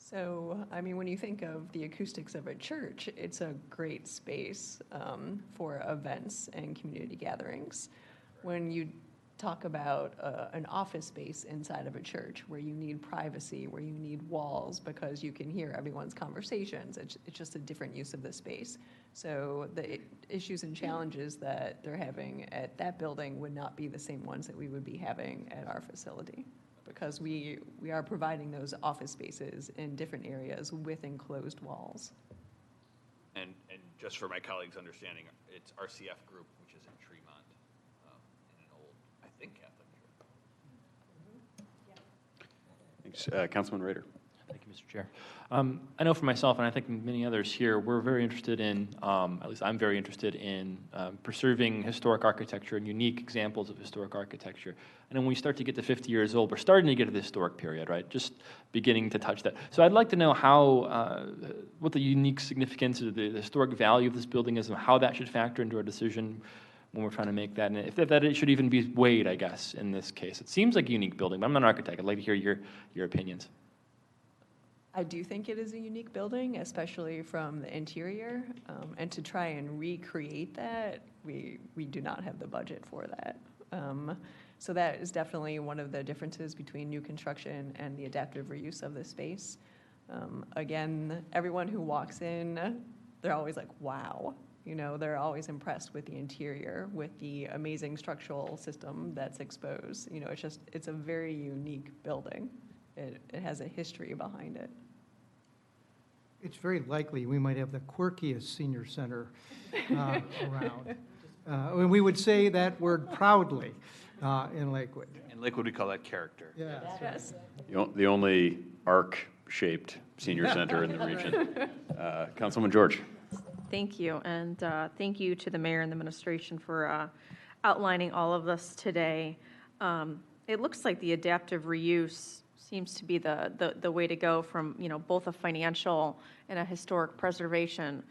So, when you think of the acoustics of a church, it's a great space for events and community gatherings. When you talk about an office space inside of a church where you need privacy, where you need walls because you can hear everyone's conversations, it's just a different use of the space. So the issues and challenges that they're having at that building would not be the same ones that we would be having at our facility, because we are providing those office spaces in different areas with enclosed walls. And just for my colleagues' understanding, it's RCF Group, which is in Tremont, in an old, I think, Catholic church. Thanks. Councilman Rader. Thank you, Mr. Chair. I know for myself, and I think many others here, we're very interested in, at least I'm very interested in, preserving historic architecture and unique examples of historic architecture. And then when we start to get to 50 years old, we're starting to get to the historic period, right? Just beginning to touch that. So I'd like to know what the unique significance of the historic value of this building is and how that should factor into our decision when we're trying to make that. And if that it should even be weighed, I guess, in this case. It seems like a unique building, but I'm not an architect. I'd like to hear your opinions. I do think it is a unique building, especially from the interior, and to try and recreate that, we do not have the budget for that. So that is definitely one of the differences between new construction and the adaptive reuse of the space. Again, everyone who walks in, they're always like, wow. They're always impressed with the interior, with the amazing structural system that's exposed. It's a very unique building. It has a history behind it. It's very likely we might have the quirkiest senior center around. And we would say that word proudly in Lakewood. In Lakewood, we call that character. Yeah. Yes. The only arc-shaped senior center in the region. Councilwoman George. Thank you, and thank you to the mayor and the administration for outlining all of this today. It looks like the adaptive reuse seems to be the way to go from, both a financial and a historic preservation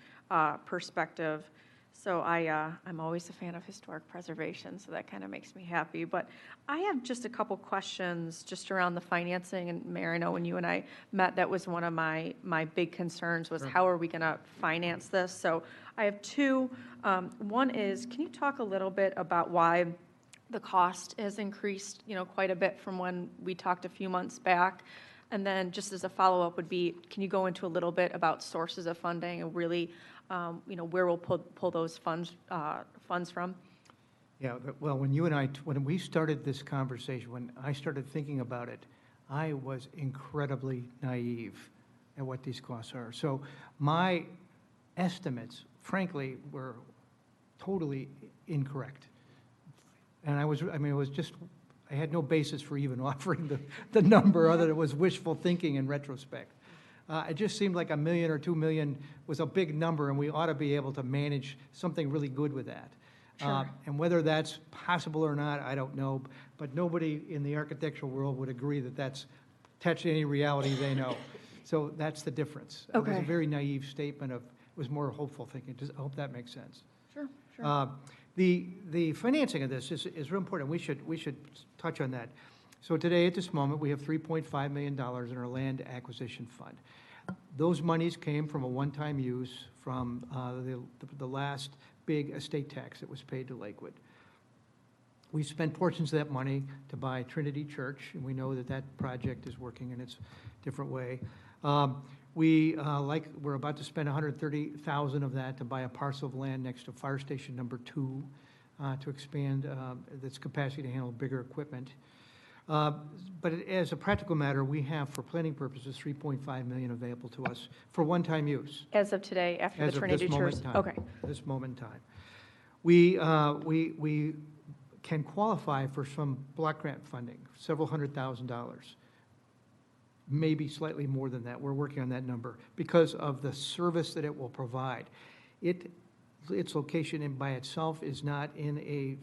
perspective. So I'm always a fan of historic preservation, so that kind of makes me happy. But I have just a couple questions just around the financing. And Mayor, I know when you and I met, that was one of my big concerns was how are we going to finance this? So I have two. One is, can you talk a little bit about why the cost has increased, quite a bit from when we talked a few months back. And then just as a follow-up would be, can you go into a little bit about sources of funding and really, where we'll pull those funds from? Yeah, well, when we started this conversation, when I started thinking about it, I was incredibly naive at what these costs are. So my estimates, frankly, were totally incorrect. And I had no basis for even offering the number other than it was wishful thinking in retrospect. It just seemed like $1 million or $2 million was a big number, and we ought to be able to manage something really good with that. Sure. And whether that's possible or not, I don't know, but nobody in the architectural world would agree that that's touched any reality they know. So that's the difference. It was a Okay. very naive statement it was more hopeful thinking. I hope that makes sense. Sure. The financing of this is real important. We should touch on that. So today, at this moment, we have $3.5 million in our land acquisition fund. Those monies came from a one-time use from the last big estate tax that was paid to Lakewood. We spent portions of that money to buy Trinity Church, and we know that project is working in its different way. We're about to spend $130,000 of that to buy a parcel of land next to Fire Station Number 2 to expand its capacity to handle bigger equipment. But as a practical matter, we have, for planning purposes, $3.5 million available to us for one-time use. As of today, after As the of Trinity this moment Church? in time. Okay. This moment in time. We can qualify for some block grant funding, several $100,000, maybe slightly more than that. We're working on that number because of the service that it will provide. Its location by itself is not in a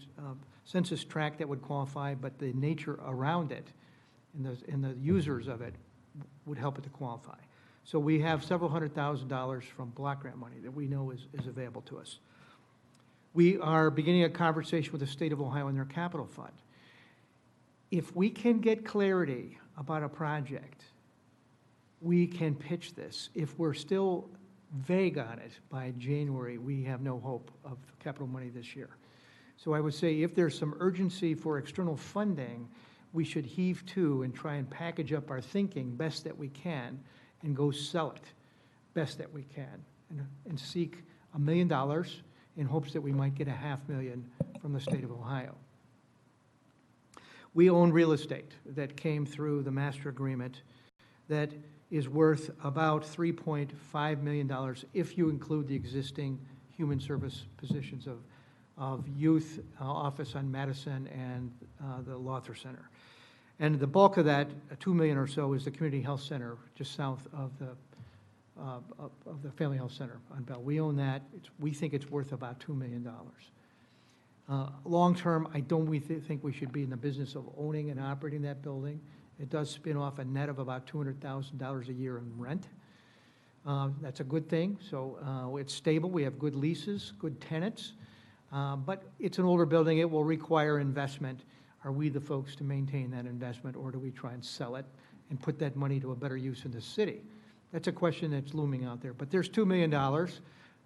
census tract that would qualify, but the nature around it and the users of it would help it to qualify. So we have several $100,000 from block grant money that we know is available to us. We are beginning a conversation with the state of Ohio and their capital fund. If we can get clarity about a project, we can pitch this. If we're still vague on it by January, we have no hope of capital money this year. So I would say if there's some urgency for external funding, we should heave to and try and package up our thinking best that we can and go sell it best that we can and seek $1 million in hopes that we might get $500,000 from the state of Ohio. We own real estate that came through the master agreement that is worth about $3.5 million if you include the existing human service positions of youth office on Madison and the Lothar Center. And the bulk of that, $2 million or so, is the community health center just south of the Family Health Center on Bell. We own that. We think it's worth about $2 million. Long-term, we think we should be in the business of owning and operating that building. It does spin off a net of about $200,000 a year in rent. That's a good thing. So it's stable. We have good leases, good tenants. But it's an older building. It will require investment. Are we the folks to maintain that investment, or do we try and sell it and put that money to a better use in the city? That's a question that's looming out there. But there's $2 million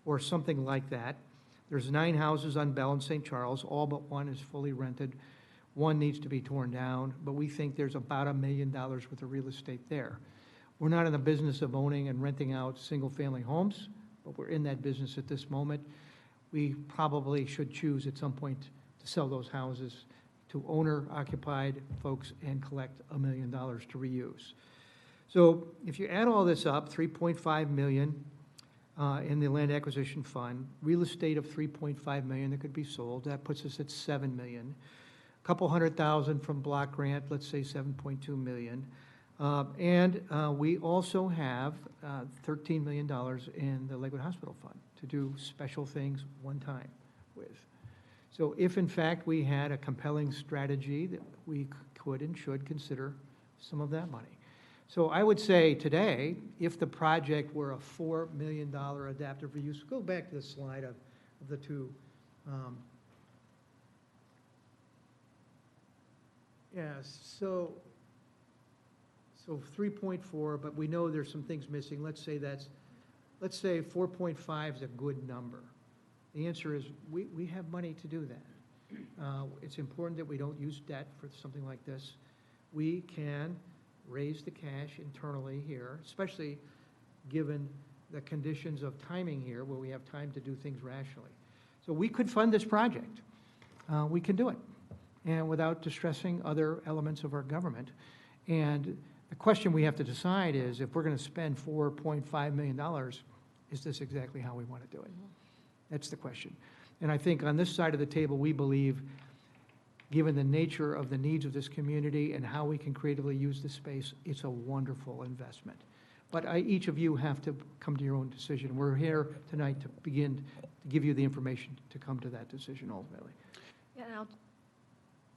or something like that. There's 9 houses on Bell and St. Charles. All but one is fully rented. One needs to be torn down, but we think there's about $1 million worth of real estate there. We're not in the business of owning and renting out single-family homes, but we're in that business at this moment. We probably should choose at some point to sell those houses to owner-occupied folks and collect $1 million to reuse. So if you add all this up, $3.5 million in the land acquisition fund, real estate of $3.5 million that could be sold, that puts us at $7 million. A couple $100,000 from block grant, let's say $7.2 million. And we also have $13 million in the Lakewood Hospital Fund to do special things one time with. So if in fact we had a compelling strategy that we could and should consider some of that money. So I would say today, if the project were a $4 million adaptive reuse, go back to the slide of the two. So 3.4, but we know there's some things missing. Let's say 4.5 is a good number. The answer is we have money to do that. It's important that we don't use debt for something like this. We can raise the cash internally here, especially given the conditions of timing here, where we have time to do things rationally. So we could fund this project. We can do it, and without distressing other elements of our government. And the question we have to decide is, if we're going to spend $4.5 million, is this exactly how we want to do it? That's the question. And I think on this side of the table, we believe, given the nature of the needs of this community and how we can creatively use this space, it's a wonderful investment. But each of you have to come to your own decision. We're here tonight to begin to give you the information to come to that decision ultimately. Yeah, and I'll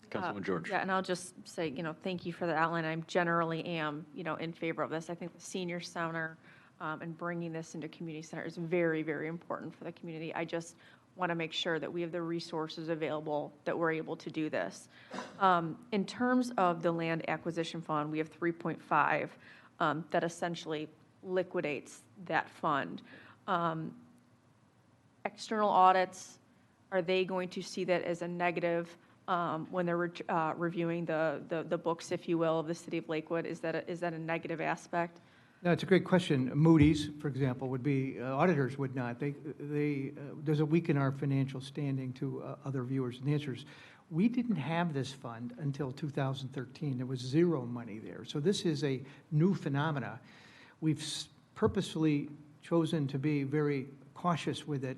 Councilwoman George. Yeah, and I'll just say, thank you for the outline. I generally am, in favor of this. I think the senior center and bringing this into community center is very, very important for the community. I just want to make sure that we have the resources available that we're able to do this. In terms of the land acquisition fund, we have 3.5 that essentially liquidates that fund. External audits, are they going to see that as a negative when they're reviewing the books, if you will, of the city of Lakewood? Is that a negative aspect? No, it's a great question. Moody's, for example, would be, auditors would not. There's a weaken our financial standing to other viewers. And the answer is, we didn't have this fund until 2013. There was zero money there. So this is a new phenomena. We've purposefully chosen to be very cautious with it,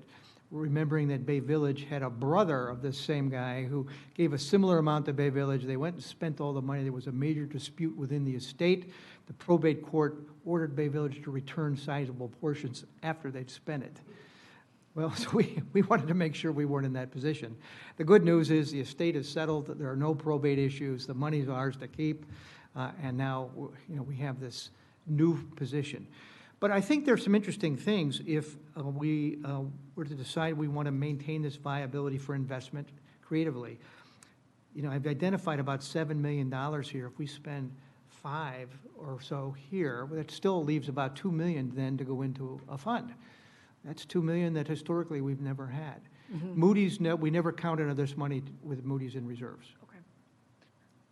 remembering that Bay Village had a brother of this same guy who gave a similar amount to Bay Village. They went and spent all the money. There was a major dispute within the estate. The probate court ordered Bay Village to return sizable portions after they'd spent it. Well, so we wanted to make sure we weren't in that position. The good news is the estate is settled. There are no probate issues. The money's ours to keep. And now, we have this new position. But I think there's some interesting things if we were to decide we want to maintain this viability for investment creatively. I've identified about $7 million here. If we spend 5 or so here, that still leaves about $2 million then to go into a fund. That's $2 million that historically we've never had. Mm-hmm. Moody's, we never counted on this money with Moody's in reserves. Okay.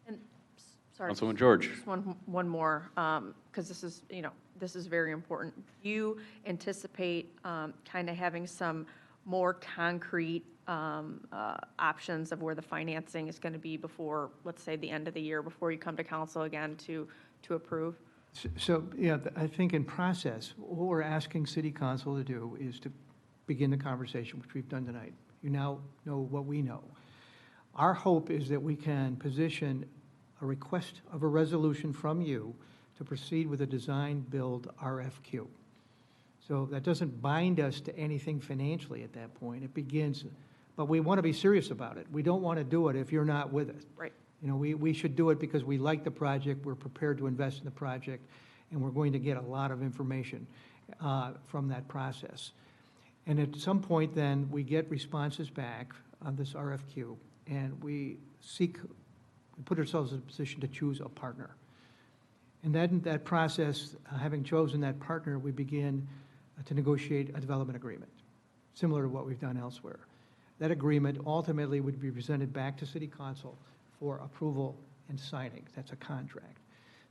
And, sorry. Councilwoman George. Just one more, because this is very important. Do you anticipate kind of having some more concrete options of where the financing is going to be before, let's say, the end of the year, before you come to council again to approve? So, yeah, I think in process, what we're asking City Council to do is to begin the conversation, which we've done tonight. You now know what we know. Our hope is that we can position a request of a resolution from you to proceed with a design-build RFQ. So that doesn't bind us to anything financially at that point. It begins, but we want to be serious about it. We don't want to do it if you're not with us. Right. We should do it because we like the project, we're prepared to invest in the project, and we're going to get a lot of information from that process. And at some point then, we get responses back on this RFQ, and we put ourselves in a position to choose a partner. And then that process, having chosen that partner, we begin to negotiate a development agreement, similar to what we've done elsewhere. That agreement ultimately would be presented back to City Council for approval and signing. That's a contract.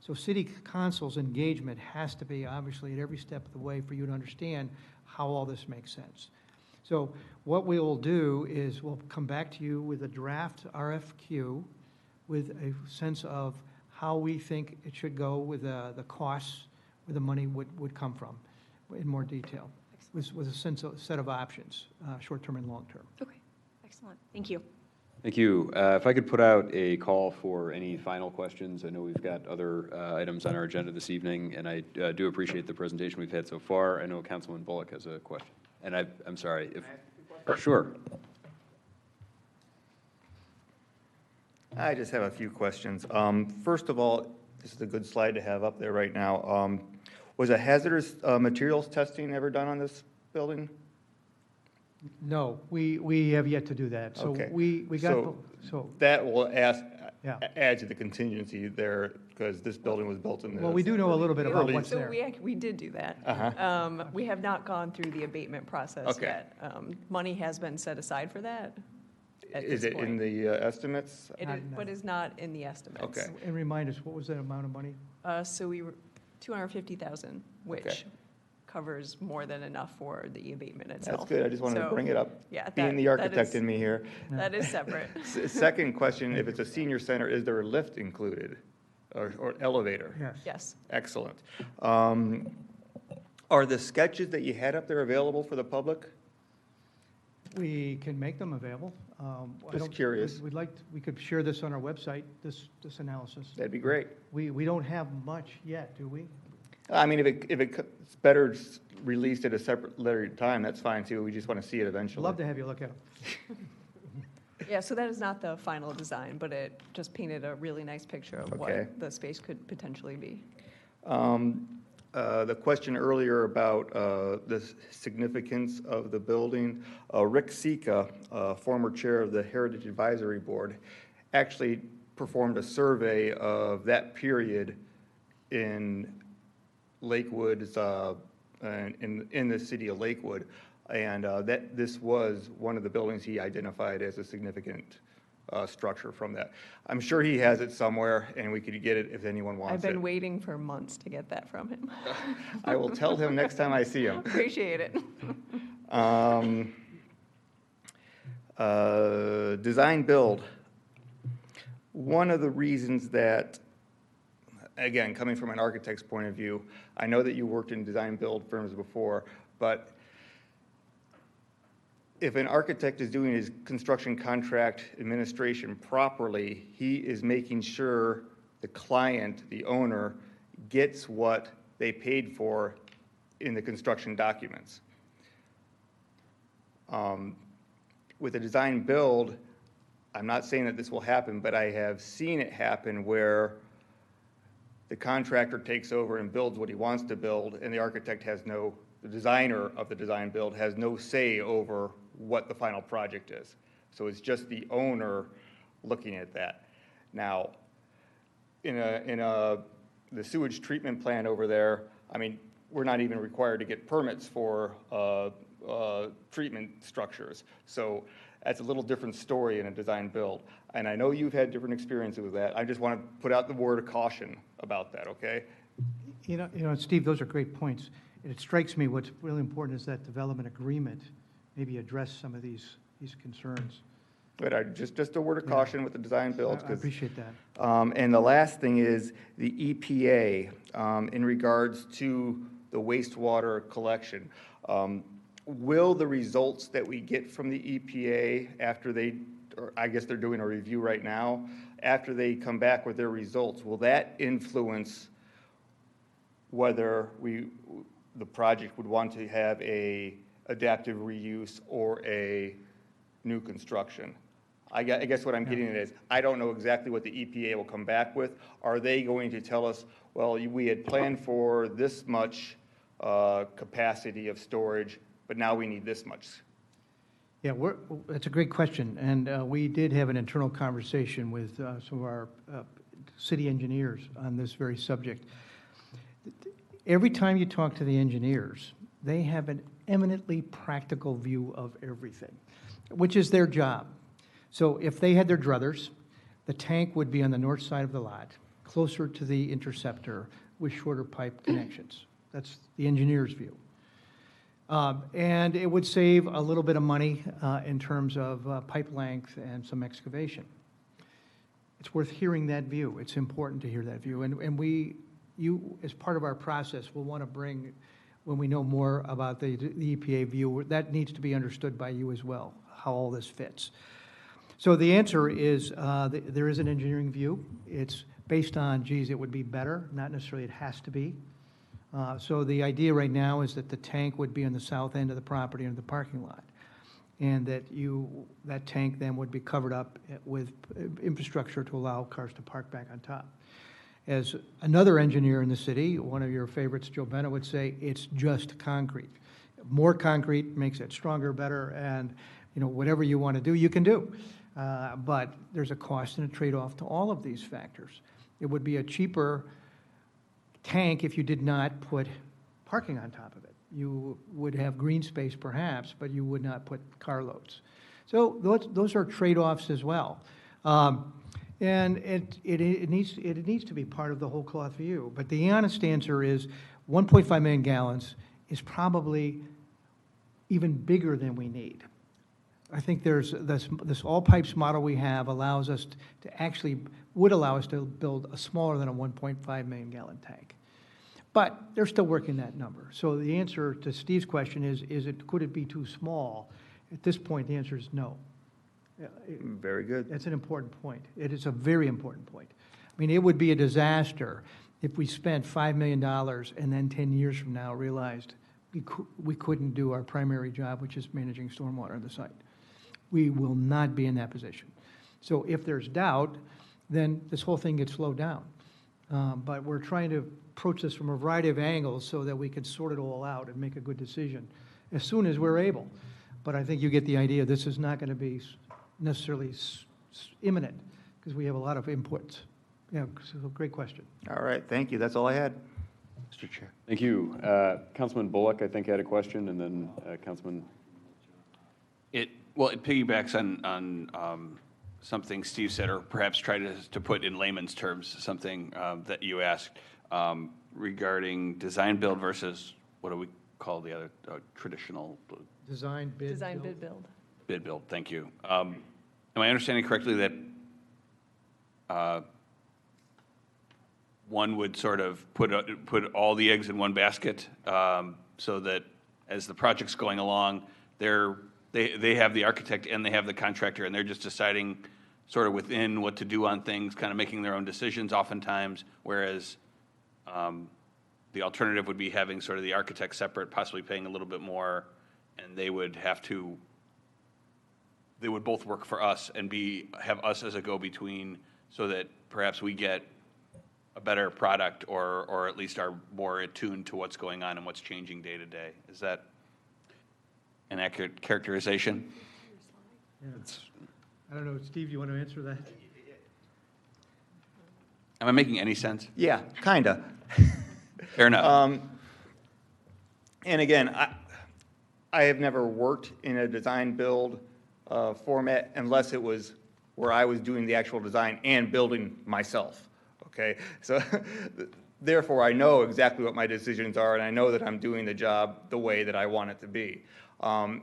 So City Council's engagement has to be obviously at every step of the way for you to understand how all this makes sense. So what we will do is we'll come back to you with a draft RFQ with a sense of how we think it should go with the costs, where the money would come from in more detail, with a set of options, short-term and long-term. Okay, excellent. Thank you. Thank you. If I could put out a call for any final questions. I know we've got other items on our agenda this evening, and I do appreciate the presentation we've had so far. I know Councilman Bullock has a question. And I'm sorry. Sure. I just have a few questions. First of all, this is a good slide to have up there right now. Was a hazardous materials testing ever done on this building? No, we have yet to do that. So Okay. we got, That will Yeah. add to the contingency there, because this building was built in the... well, we do know a little bit about Early- what's So there. we did do that. We have not gone through the abatement process Okay. yet. Money has been set aside for that. at Is this it in point. the estimates? It Not is, enough. but is not in the estimates. Okay. And remind us, what was that amount of money? So we were 250,000, which Okay. covers more than enough for the abatement itself. That's good, I just wanted to So, bring it up. Yeah. Being the that architect is- in me here. That is separate. Second question, if it's a senior center, is there a lift included or elevator? Yes. Yes. Excellent. Are the sketches that you had up there available for the public? We can make them available. I Just don't- curious. We'd like, we could share this on our website, this analysis. That'd be great. We don't have much yet, do we? I mean, if it's better released at a separate later time, that's fine too. We just want to see it I'd eventually. love to have you look at it. Yeah, so that is not the final design, but it just painted a really nice picture of Okay. what the space could potentially be. The question earlier about the significance of the building, Rick Sika, former chair of the Heritage Advisory Board, actually performed a survey of that period in Lakewood, in the city of Lakewood, and this was one of the buildings he identified as a significant structure from that. I'm sure he has it somewhere, and we could get it if anyone I've wants it. been waiting for months to get that from him. I will tell him next time I see him. Appreciate it. Design build. One of the reasons that, again, coming from an architect's point of view, I know that you worked in design build firms before, but if an architect is doing his construction contract administration properly, he is making sure the client, the owner, gets what they paid for in the construction documents. With a design build, I'm not saying that this will happen, but I have seen it happen where the contractor takes over and builds what he wants to build, and the architect has no, the designer of the design build has no say over what the final project is. So it's just the owner looking at that. Now, the sewage treatment plant over there, I mean, we're not even required to get permits for treatment structures. So that's a little different story in a design build. And I know you've had different experiences with that. I just want to put out the word of caution about that, okay? You know, Steve, those are great points. And it strikes me what's really important is that development agreement maybe address some of these concerns. But just a word of caution with the design builds. I appreciate that. And the last thing is the EPA in regards to the wastewater collection. Will the results that we get from the EPA after or I guess they're doing a review right now, after they come back with their results, will that influence whether the project would want to have a adaptive reuse or a new construction? I guess what I'm getting at is, I don't know exactly what the EPA will come back with. Are they going to tell us, well, we had planned for this much capacity of storage, but now we need this much? Yeah, that's a great question. And we did have an internal conversation with some of our city engineers on this very subject. Every time you talk to the engineers, they have an eminently practical view of everything, which is their job. So if they had their druthers, the tank would be on the north side of the lot, closer to the interceptor with shorter pipe connections. That's the engineer's view. And it would save a little bit of money in terms of pipe length and some excavation. It's worth hearing that view. It's important to hear that view. And you, as part of our process, will want to bring, when we know more about the EPA view, that needs to be understood by you as well, how all this fits. So the answer is there is an engineering view. It's based on, geez, it would be better, not necessarily it has to be. So the idea right now is that the tank would be on the south end of the property under the parking lot, and that that tank then would be covered up with infrastructure to allow cars to park back on top. As another engineer in the city, one of your favorites, Joe Bennett, would say, it's just concrete. More concrete makes it stronger, better, and whatever you want to do, you can do. But there's a cost and a trade-off to all of these factors. It would be a cheaper tank if you did not put parking on top of it. You would have green space perhaps, but you would not put car loads. So those are trade-offs as well. And it needs to be part of the whole cloth view. But the honest answer is 1.5 million gallons is probably even bigger than we need. I think there's this all pipes model we have allows us to actually, would allow us to build a smaller than a 1.5 million gallon tank. But they're still working that number. So the answer to Steve's question is could it be too small? At this point, the answer is no. Very good. That's an important point. It is a very important point. I mean, it would be a disaster if we spent $5 million and then 10 years from now realized we couldn't do our primary job, which is managing stormwater on the site. We will not be in that position. So if there's doubt, then this whole thing gets slowed down. But we're trying to approach this from a variety of angles so that we can sort it all out and make a good decision as soon as we're able. But I think you get the idea. This is not going to be necessarily imminent because we have a lot of inputs. Yeah, so great question. All right, thank you. That's all I had. Mr. Chair. Thank you. Councilman Bullock, I think, had a question, and then Councilman. It piggybacks on something Steve said, or perhaps try to put in layman's terms, something that you asked regarding design build versus, what do we call the other traditional? Design, bid, Design, build. bid, build. Bid build, thank you. Am I understanding correctly that one would sort of put all the eggs in one basket, so that as the project's going along, they have the architect and they have the contractor, and they're just deciding sort of within what to do on things, kind of making their own decisions oftentimes, whereas the alternative would be having sort of the architect separate, possibly paying a little bit more, and they would both work for us and have us as a go-between, so that perhaps we get a better product, or at least are more attuned to what's going on and what's changing day to day. Is that an accurate characterization? Yeah. I don't know, Steve, you want to answer that? Am I making any sense? Yeah, kinda. Fair enough. And again, I have never worked in a design build format unless it was where I was doing the actual design and building myself, okay? So therefore, I know exactly what my decisions are, and I know that I'm doing the job the way that I want it to be. An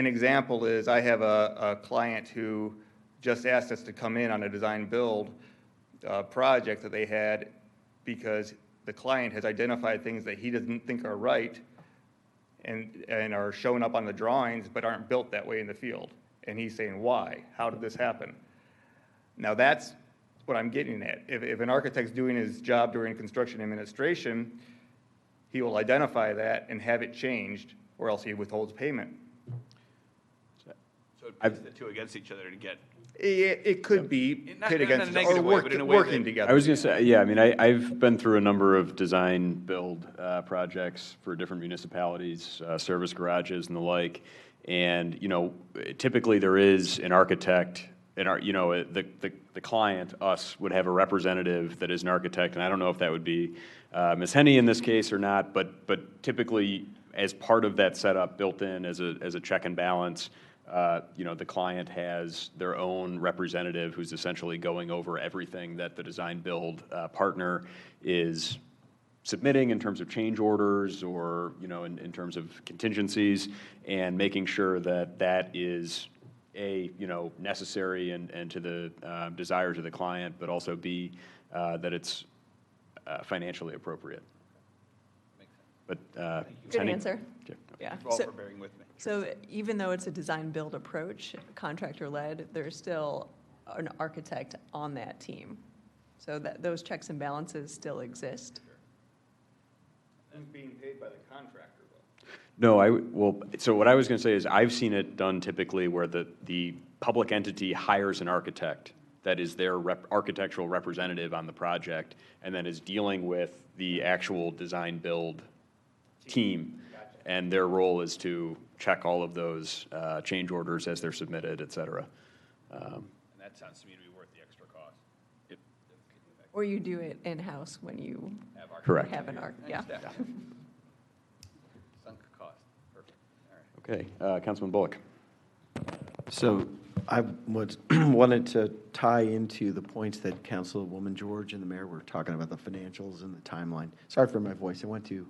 example is I have a client who just asked us to come in on a design build project that they had because the client has identified things that he doesn't think are right and are showing up on the drawings but aren't built that way in the field. And he's saying, why? How did this happen? Now that's what I'm getting at. If an architect's doing his job during construction administration, he will identify that and have it changed, or else he withholds payment. So it puts the two against each other to get. It could be Not pit in a against, or negative way, but in a way working that- together. I was going to say, yeah, I mean, I've been through a number of design build projects for different municipalities, service garages and the like. And, typically there is an architect, the client, us, would have a representative that is an architect. And I don't know if that would be Ms. Henney in this case or not, but typically as part of that setup built in as a check and balance, the client has their own representative who's essentially going over everything that the design build partner is submitting in terms of change orders or, in terms of contingencies, and making sure that that is necessary and to the desires of the client, but also B, that it's financially appropriate. But, Good answer. Okay. Yeah. Thank you all for bearing with me. So even though it's a design-build approach, contractor-led, there's still an architect on that team. So that those checks and balances still exist. And being paid by the contractor, though. No, so what I was going to say is I've seen it done typically where the public entity hires an architect that is their architectural representative on the project, and then is dealing with the actual design build team. And their role is to check all of those change orders as they're submitted, et cetera. And that sounds to me to be worth the extra cost. Or you do it in-house when you Correct. have an yeah. Sunk cost. Perfect. All right. Okay, Councilman Bullock. So I wanted to tie into the points that Councilwoman George and the mayor were talking about, the financials and the timeline. Sorry for my voice. I went to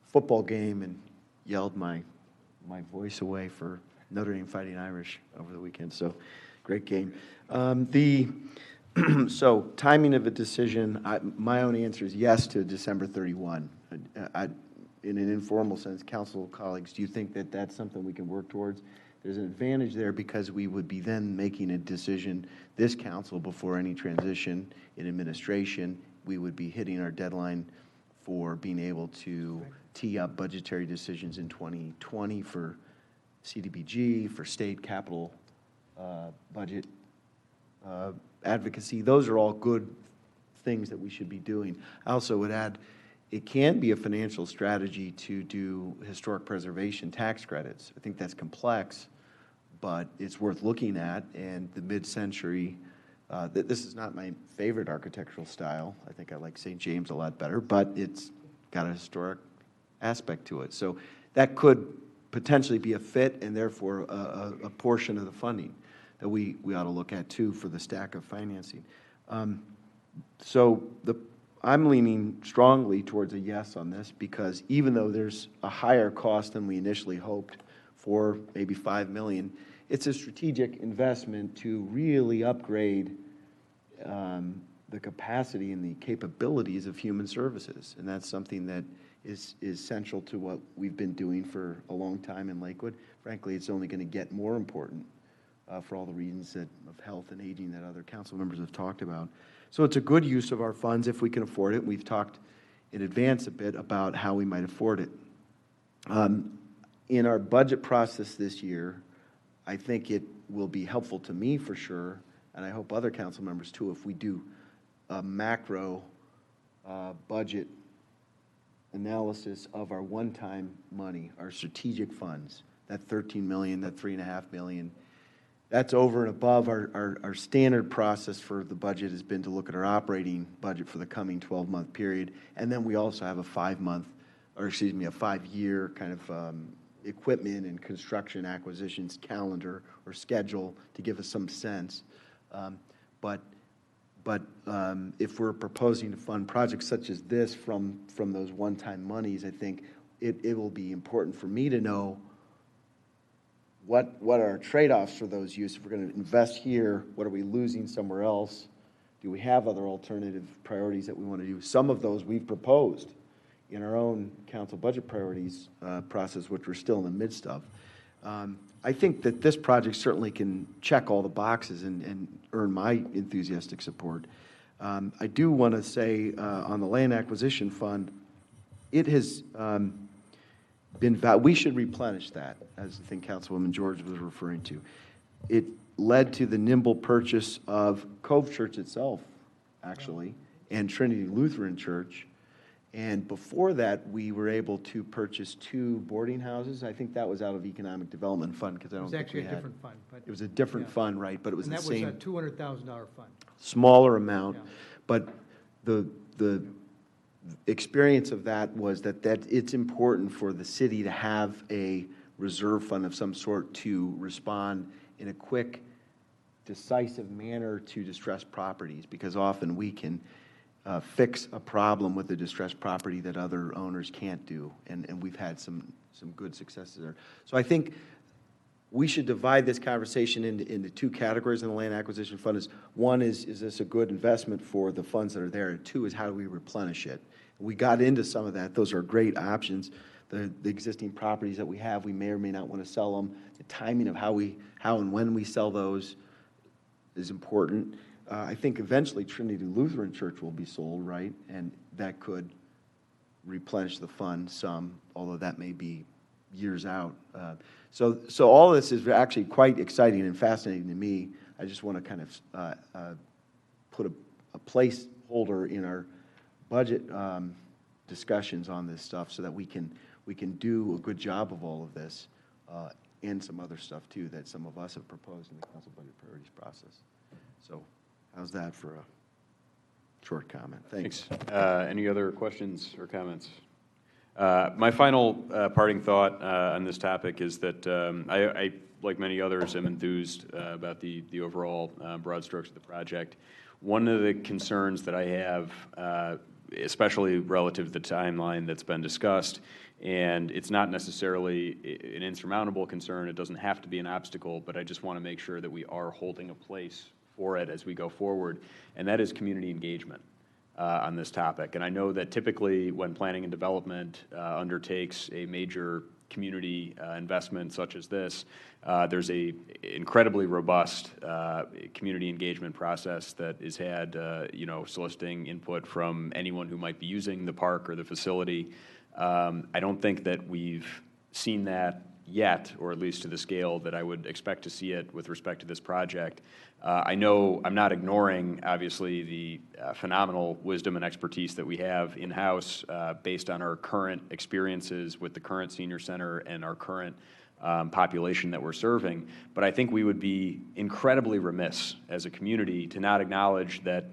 a football game and yelled my voice away for Notre Dame Fighting Irish over the weekend, so great game. So timing of a decision, my own answer is yes to December 31. In an informal sense, council colleagues, do you think that that's something we can work towards? There's an advantage there because we would be then making a decision, this council, before any transition in administration. We would be hitting our deadline for being able to tee up budgetary decisions in 2020 for CDBG, for state capital budget advocacy. Those are all good things that we should be doing. I also would add, it can be a financial strategy to do historic preservation tax credits. I think that's complex, but it's worth looking at. And the mid-century, this is not my favorite architectural style. I think I like St. James a lot better, but it's got a historic aspect to it. So that could potentially be a fit, and therefore a portion of the funding that we ought to look at too for the stack of financing. I'm leaning strongly towards a yes on this, because even though there's a higher cost than we initially hoped for, maybe $5 million, it's a strategic investment to really upgrade the capacity and the capabilities of human services. And that's something that is central to what we've been doing for a long time in Lakewood. Frankly, it's only going to get more important for all the reasons of health and aging that other council members have talked about. So it's a good use of our funds if we can afford it. We've talked in advance a bit about how we might afford it. In our budget process this year, I think it will be helpful to me for sure, and I hope other council members too, if we do a macro budget analysis of our one-time money, our strategic funds, that $13 million, that $3.5 million. That's over and above our standard process for the budget has been to look at our operating budget for the coming 12-month period. And then we also have a 5-year kind of equipment and construction acquisitions calendar or schedule to give us some sense. But if we're proposing to fund projects such as this from those one-time monies, I think it will be important for me to know what are our trade-offs for those uses. If we're going to invest here, what are we losing somewhere else? Do we have other alternative priorities that we want to do? Some of those we've proposed in our own council budget priorities process, which we're still in the midst of. I think that this project certainly can check all the boxes and earn my enthusiastic support. I do want to say on the land acquisition fund, it has we should replenish that, as I think Councilwoman George was referring to. It led to the nimble purchase of Cove Church itself, actually, and Trinity Lutheran Church. And before that, we were able to purchase 2 boarding houses. I think that was out of Economic Development Fund, because I don't think we had. It was actually a different fund. But it was a different fund, right, but it was the same. And that was a $200,000 fund. Smaller amount, but the experience of that was that it's important for the city to have a reserve fund of some sort to respond in a quick, decisive manner to distressed properties, because often we can fix a problem with a distressed property that other owners can't do, and we've had some good successes there. So I think we should divide this conversation into 2 categories in the land acquisition fund. One is this a good investment for the funds that are there? And 2 is how do we replenish it? We got into some of that. Those are great options. The existing properties that we have, we may or may not want to sell them. The timing of how and when we sell those is important. I think eventually Trinity Lutheran Church will be sold, right? And that could replenish the fund some, although that may be years out. So all this is actually quite exciting and fascinating to me. I just want to kind of put a placeholder in our budget discussions on this stuff so that we can do a good job of all of this and some other stuff too that some of us have proposed in the council budget priorities process. So how's that for a short comment? Thanks. Any other questions or comments? My final parting thought on this topic is that I like many others, am enthused about the overall broad strokes of the project. One of the concerns that I have, especially relative to the timeline that's been discussed, and it's not necessarily an insurmountable concern, it doesn't have to be an obstacle, but I just want to make sure that we are holding a place for it as we go forward, and that is community engagement on this topic. And I know that typically when planning and development undertakes a major community investment such as this, there's a incredibly robust community engagement process that is had, soliciting input from anyone who might be using the park or the facility. I don't think that we've seen that yet, or at least to the scale that I would expect to see it with respect to this project. I know I'm not ignoring, obviously, the phenomenal wisdom and expertise that we have in-house based on our current experiences with the current senior center and our current population that we're serving. But I think we would be incredibly remiss as a community to not acknowledge that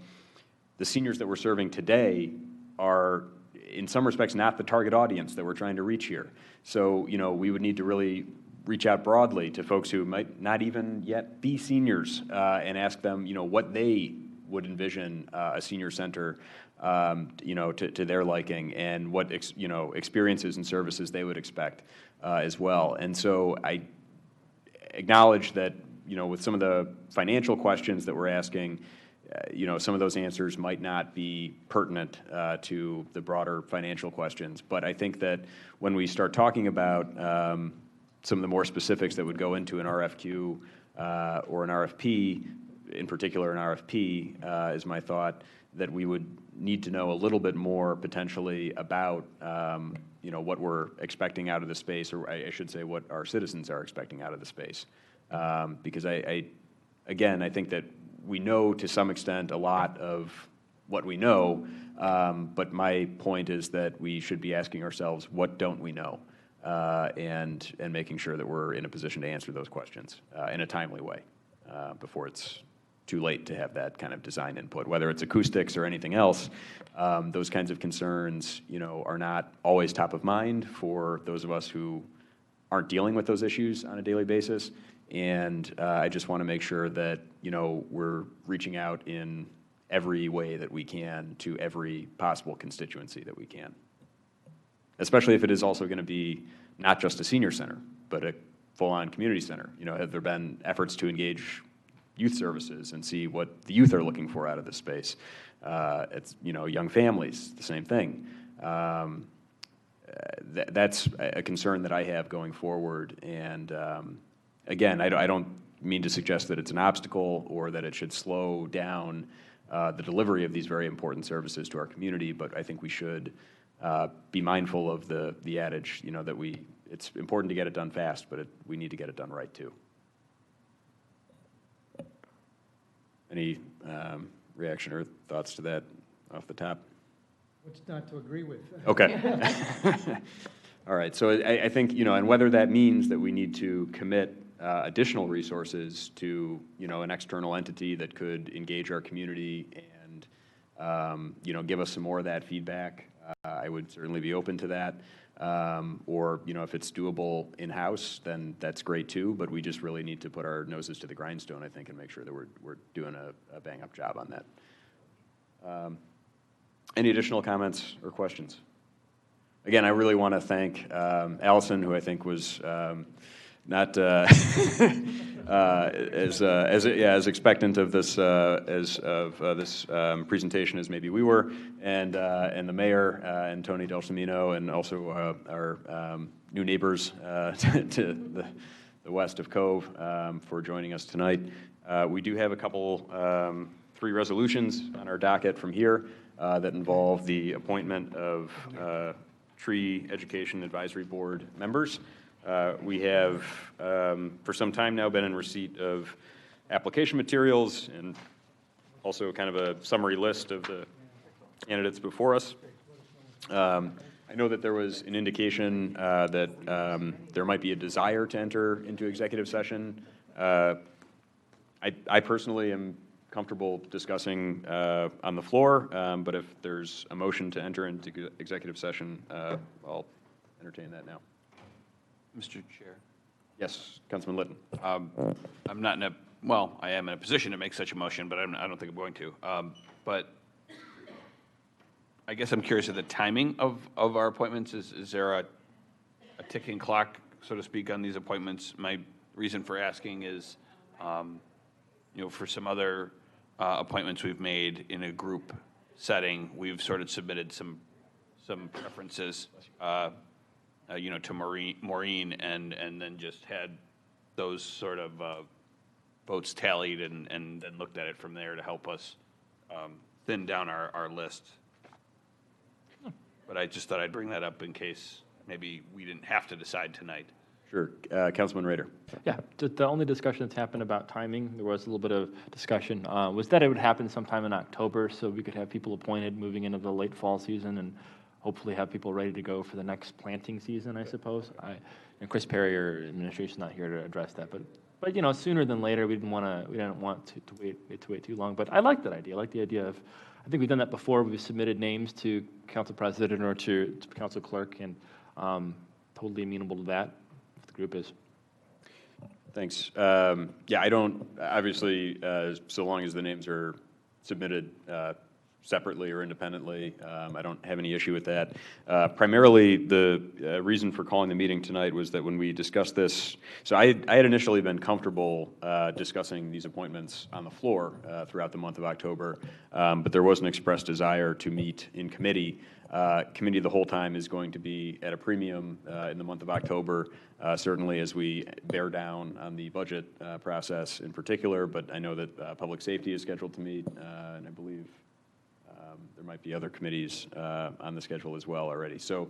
the seniors that we're serving today are, in some respects, not the target audience that we're trying to reach here. So, we would need to really reach out broadly to folks who might not even yet be seniors and ask them, what they would envision a senior center, to their liking, and what, experiences and services they would expect as well. And so I acknowledge that, with some of the financial questions that we're asking, some of those answers might not be pertinent to the broader financial questions. But I think that when we start talking about some of the more specifics that would go into an RFQ or an RFP, in particular an RFP, is my thought, that we would need to know a little bit more potentially about what we're expecting out of the space, or I should say what our citizens are expecting out of the space. Because I think that we know to some extent a lot of what we know, but my point is that we should be asking ourselves, what don't we know? And making sure that we're in a position to answer those questions in a timely way before it's too late to have that kind of design input. Whether it's acoustics or anything else, those kinds of concerns, are not always top of mind for those of us who aren't dealing with those issues on a daily basis. And I just want to make sure that, we're reaching out in every way that we can to every possible constituency that we can. Especially if it is also going to be not just a senior center, but a full-on community center. Have there been efforts to engage youth services and see what the youth are looking for out of this space? It's, young families, the same thing. That's a concern that I have going forward. And again, I don't mean to suggest that it's an obstacle or that it should slow down the delivery of these very important services to our community, but I think we should be mindful of the adage, that it's important to get it done fast, but we need to get it done right too. Any reaction or thoughts to that off the top? What's not to agree with? Okay. All right, so I think, and whether that means that we need to commit additional resources to, an external entity that could engage our community and, give us some more of that feedback, I would certainly be open to that. Or, if it's doable in-house, then that's great too, but we just really need to put our noses to the grindstone, I think, and make sure that we're doing a bang-up job on that. Any additional comments or questions? Again, I really want to thank Allison, who I think was not as expectant of this presentation as maybe we were, and the mayor and Tony Delcimino, and also our new neighbors to the west of Cove for joining us tonight. We do have a couple, 3 resolutions on our docket from here that involve the appointment of Tree Education Advisory Board members. We have, for some time now, been in receipt of application materials and also kind of a summary list of the candidates before us. I know that there was an indication that there might be a desire to enter into executive session. I personally am comfortable discussing on the floor, but if there's a motion to enter into executive session, I'll entertain that now. Mr. Chair, Yes, Councilman Litton. I'm not in a, well, I am in a position to make such a motion, but I don't think I'm going to. But I guess I'm curious of the timing of our appointments. Is there a ticking clock, so to speak, on these appointments? My reason for asking is, for some other appointments we've made in a group setting, we've sort of submitted some preferences, to Maureen, and then just had those sort of votes tallied and then looked at it from there to help us thin down our list. But I just thought I'd bring that up in case maybe we didn't have to decide tonight. Sure. Councilman Rader. Yeah, the only discussion that's happened about timing, there was a little bit of discussion, was that it would happen sometime in October, so we could have people appointed moving into the late fall season and hopefully have people ready to go for the next planting season, I suppose. And Chris Perry, our administration, not here to address that, but sooner than later. We didn't want to wait too long. But I like that idea. I like the idea of, I think we've done that before. We've submitted names to council president or to council clerk, and totally amenable to that if the group is. Thanks. Yeah, I don't, obviously, so long as the names are submitted separately or independently, I don't have any issue with that. Primarily, the reason for calling the meeting tonight was that when we discussed this, so I had initially been comfortable discussing these appointments on the floor throughout the month of October, but there was an expressed desire to meet in committee. Committee the whole time is going to be at a premium in the month of October, certainly as we bear down on the budget process in particular, but I know that public safety is scheduled to meet, and I believe there might be other committees on the schedule as well already. So,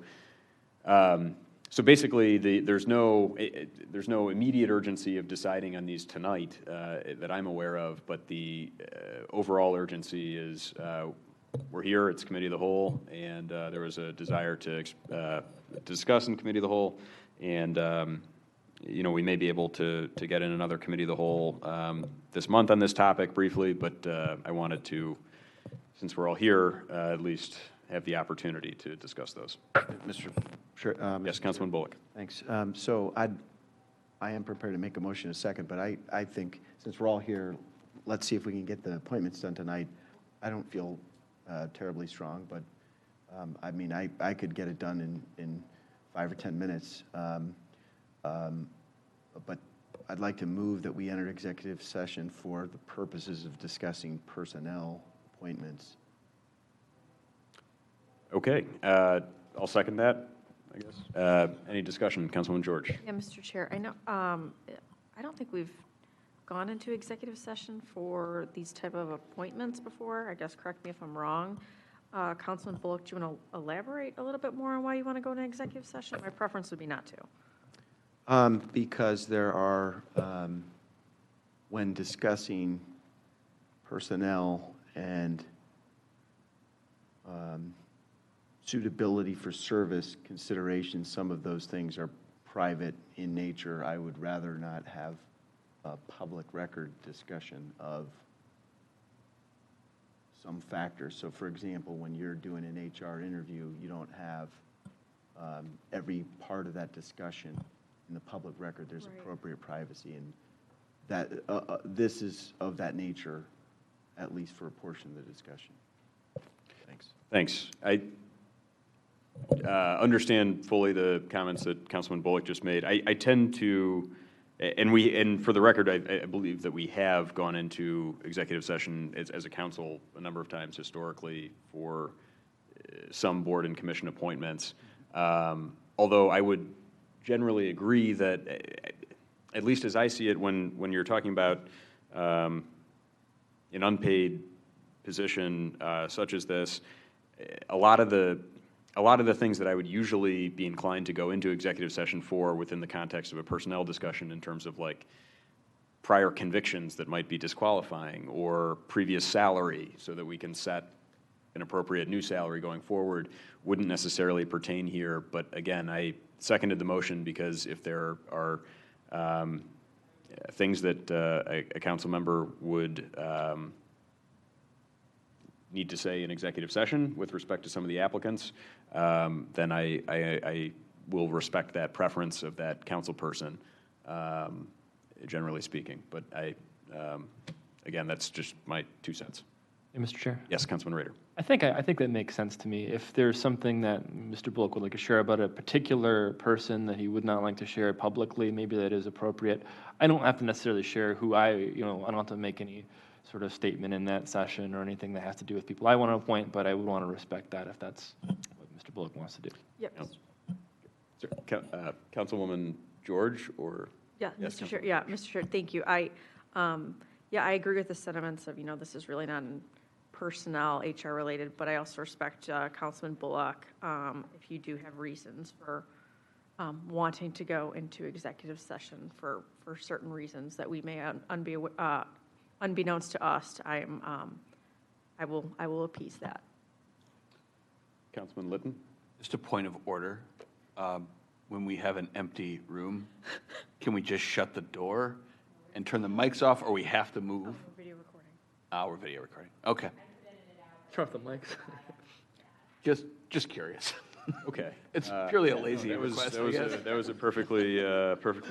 so basically, there's no immediate urgency of deciding on these tonight that I'm aware of, but the overall urgency is we're here, it's committee of the whole, and there was a desire to discuss in committee of the whole, and we may be able to get in another committee of the whole this month on this topic briefly, but I wanted to, since we're all here, at least have the opportunity to discuss those. Mr. Sure, Yes, Councilman Bullock. Thanks. So I am prepared to make a motion in a second, but I think since we're all here, let's see if we can get the appointments done tonight. I don't feel terribly strong, but I mean, I could get it done in 5 or 10 minutes. But I'd like to move that we enter executive session for the purposes of discussing personnel appointments. Okay, I'll second that, I guess. Any discussion, Councilwoman George? Yeah, Mr. Chair, I know, I don't think we've gone into executive session for these type of appointments before. I guess, correct me if I'm wrong. Councilman Bullock, do you want to elaborate a little bit more on why you want to go into executive session? My preference would be not to. Because there are, when discussing personnel and suitability for service considerations, some of those things are private in nature. I would rather not have a public record discussion of some factors. So for example, when you're doing an HR interview, you don't have every part of that discussion in the public record. There's Right. appropriate privacy, and that this is of that nature, at least for a portion of the discussion. Thanks. Thanks. I understand fully the comments that Councilman Bullock just made. I tend to, and for the record, I believe that we have gone into executive session as a council a number of times historically for some board and commission appointments. Although I would generally agree that, at least as I see it, when you're talking about an unpaid position such as this, a lot of the things that I would usually be inclined to go into executive session for within the context of a personnel discussion in terms of like prior convictions that might be disqualifying or previous salary so that we can set an appropriate new salary going forward wouldn't necessarily pertain here. But again, I seconded the motion because if there are things that a council member would need to say in executive session with respect to some of the applicants, then I will respect that preference of that council person. generally speaking. But again, that's just my 2 cents. Hey, Mr. Chair? Yes, Councilman Rader. I think that makes sense to me. If there's something that Mr. Bullock would like to share about a particular person that he would not like to share publicly, maybe that is appropriate. I don't have to necessarily share who I don't have to make any sort of statement in that session or anything that has to do with people I want to appoint, but I would want to respect that if that's what Mr. Bullock wants to do. Yep. Councilwoman George, or? Yeah, Yes, Mr. Chair, Councilwoman yeah, George. Mr. Chair, thank you. I agree with the sentiments of, this is really not personnel, HR related, but I also respect Councilman Bullock, if you do have reasons for wanting to go into executive session for certain reasons that we may unbeknownst to us, I will appease that. Councilman Litton? Just a point of order. When we have an empty room, can we just shut the door and turn the mics off, or we have to move? Video recording. We're video recording. Okay. Turn off the mics. Just curious. Okay. It's purely a lazy That request, I was guess. that was a perfectly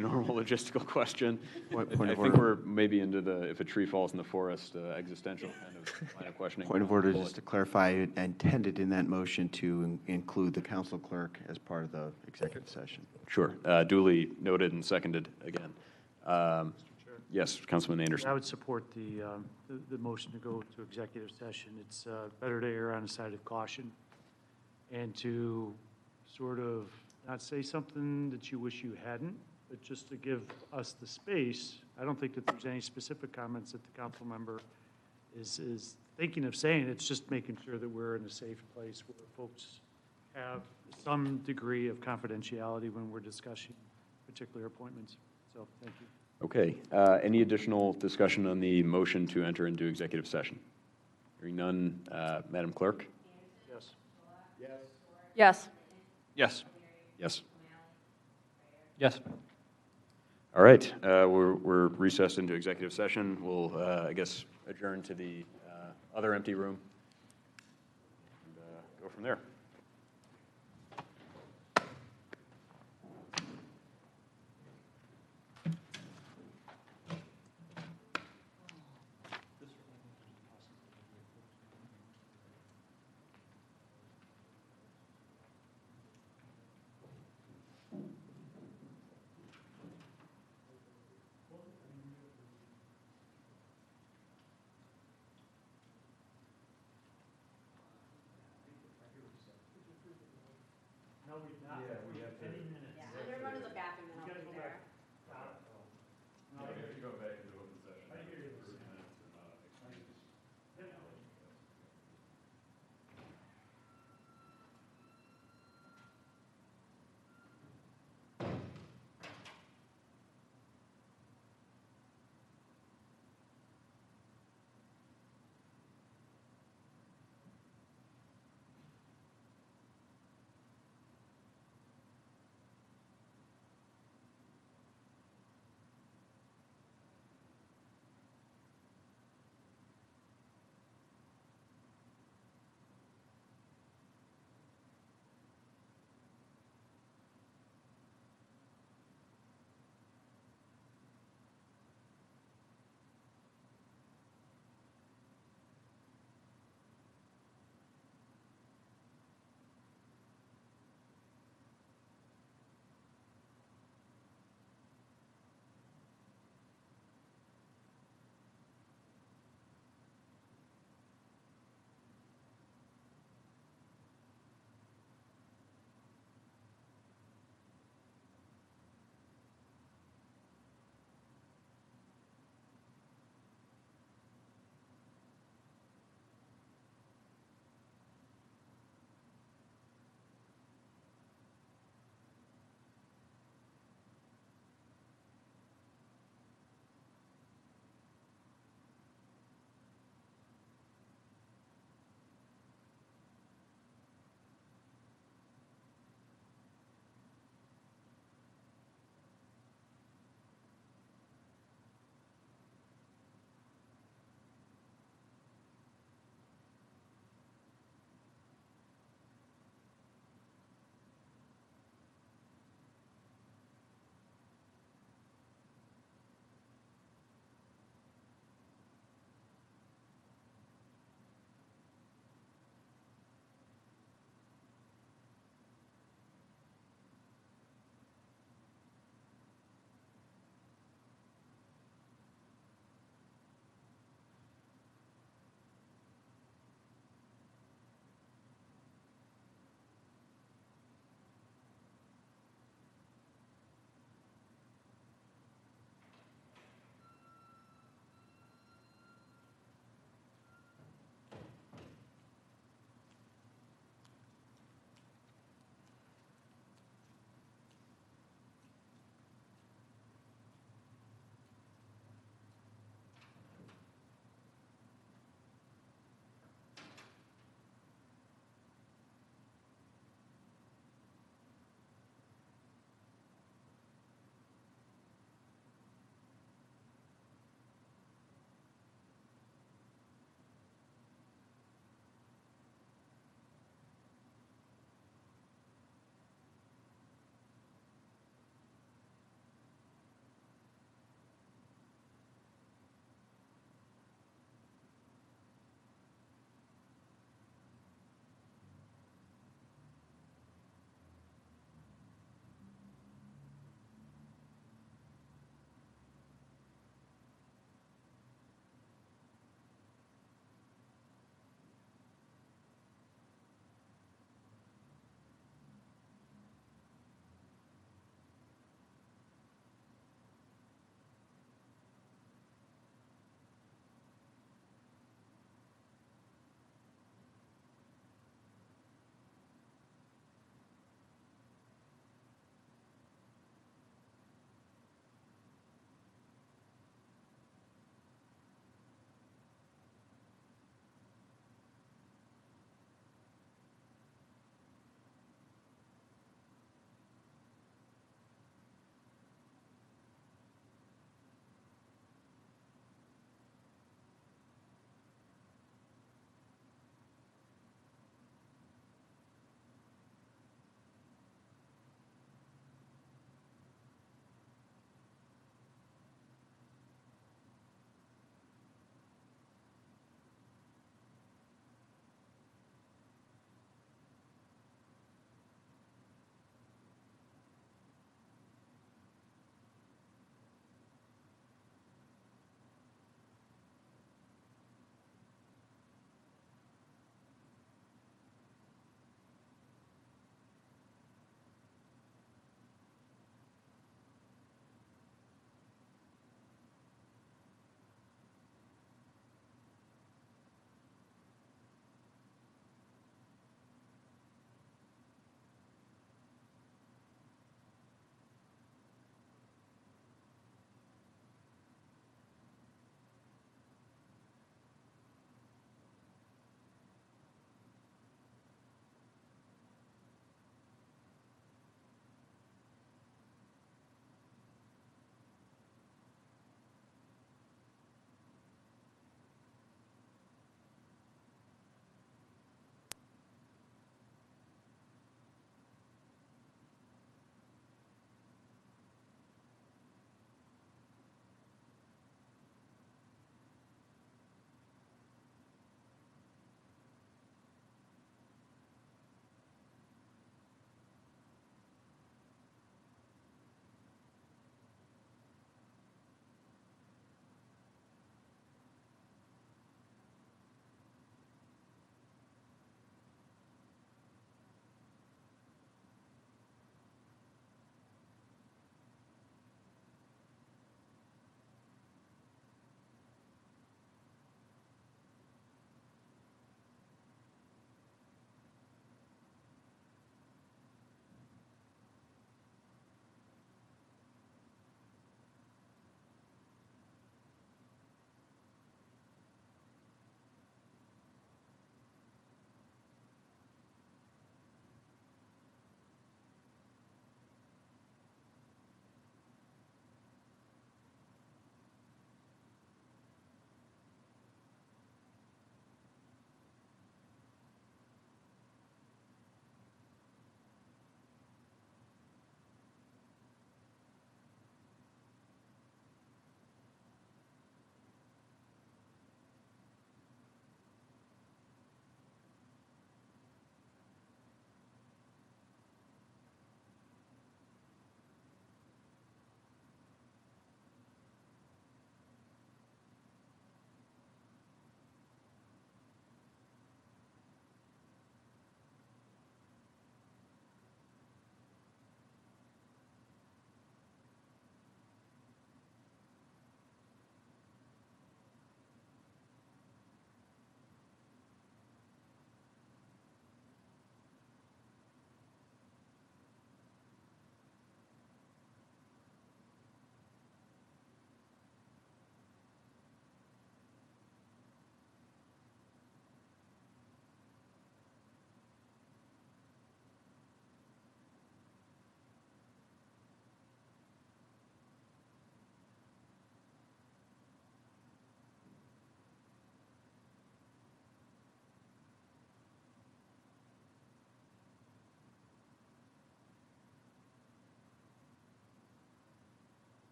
normal logistical question. Point I of think order. we're maybe into the if a tree falls in the forest existential kind of line of questioning. Point of order, just to clarify, I intended in that motion to include the council clerk as part of the executive session. Sure. Duly noted and seconded again. Yes, Councilman Anderson. I would support the motion to go to executive session. It's better to err on the side of caution and to sort of not say something that you wish you hadn't, but just to give us the space. I don't think that there's any specific comments that the council member is thinking of saying. It's just making sure that we're in a safe place where folks have some degree of confidentiality when we're discussing particular appointments. So, thank you. Okay. Any additional discussion on the motion to enter into executive session? Hearing none, Madam Clerk? Yes. Yes. Yes. Yes. Yes. All right. We're recessed into executive session. We'll, I guess, adjourn to the other empty room and go from there. No, we have 10 minutes.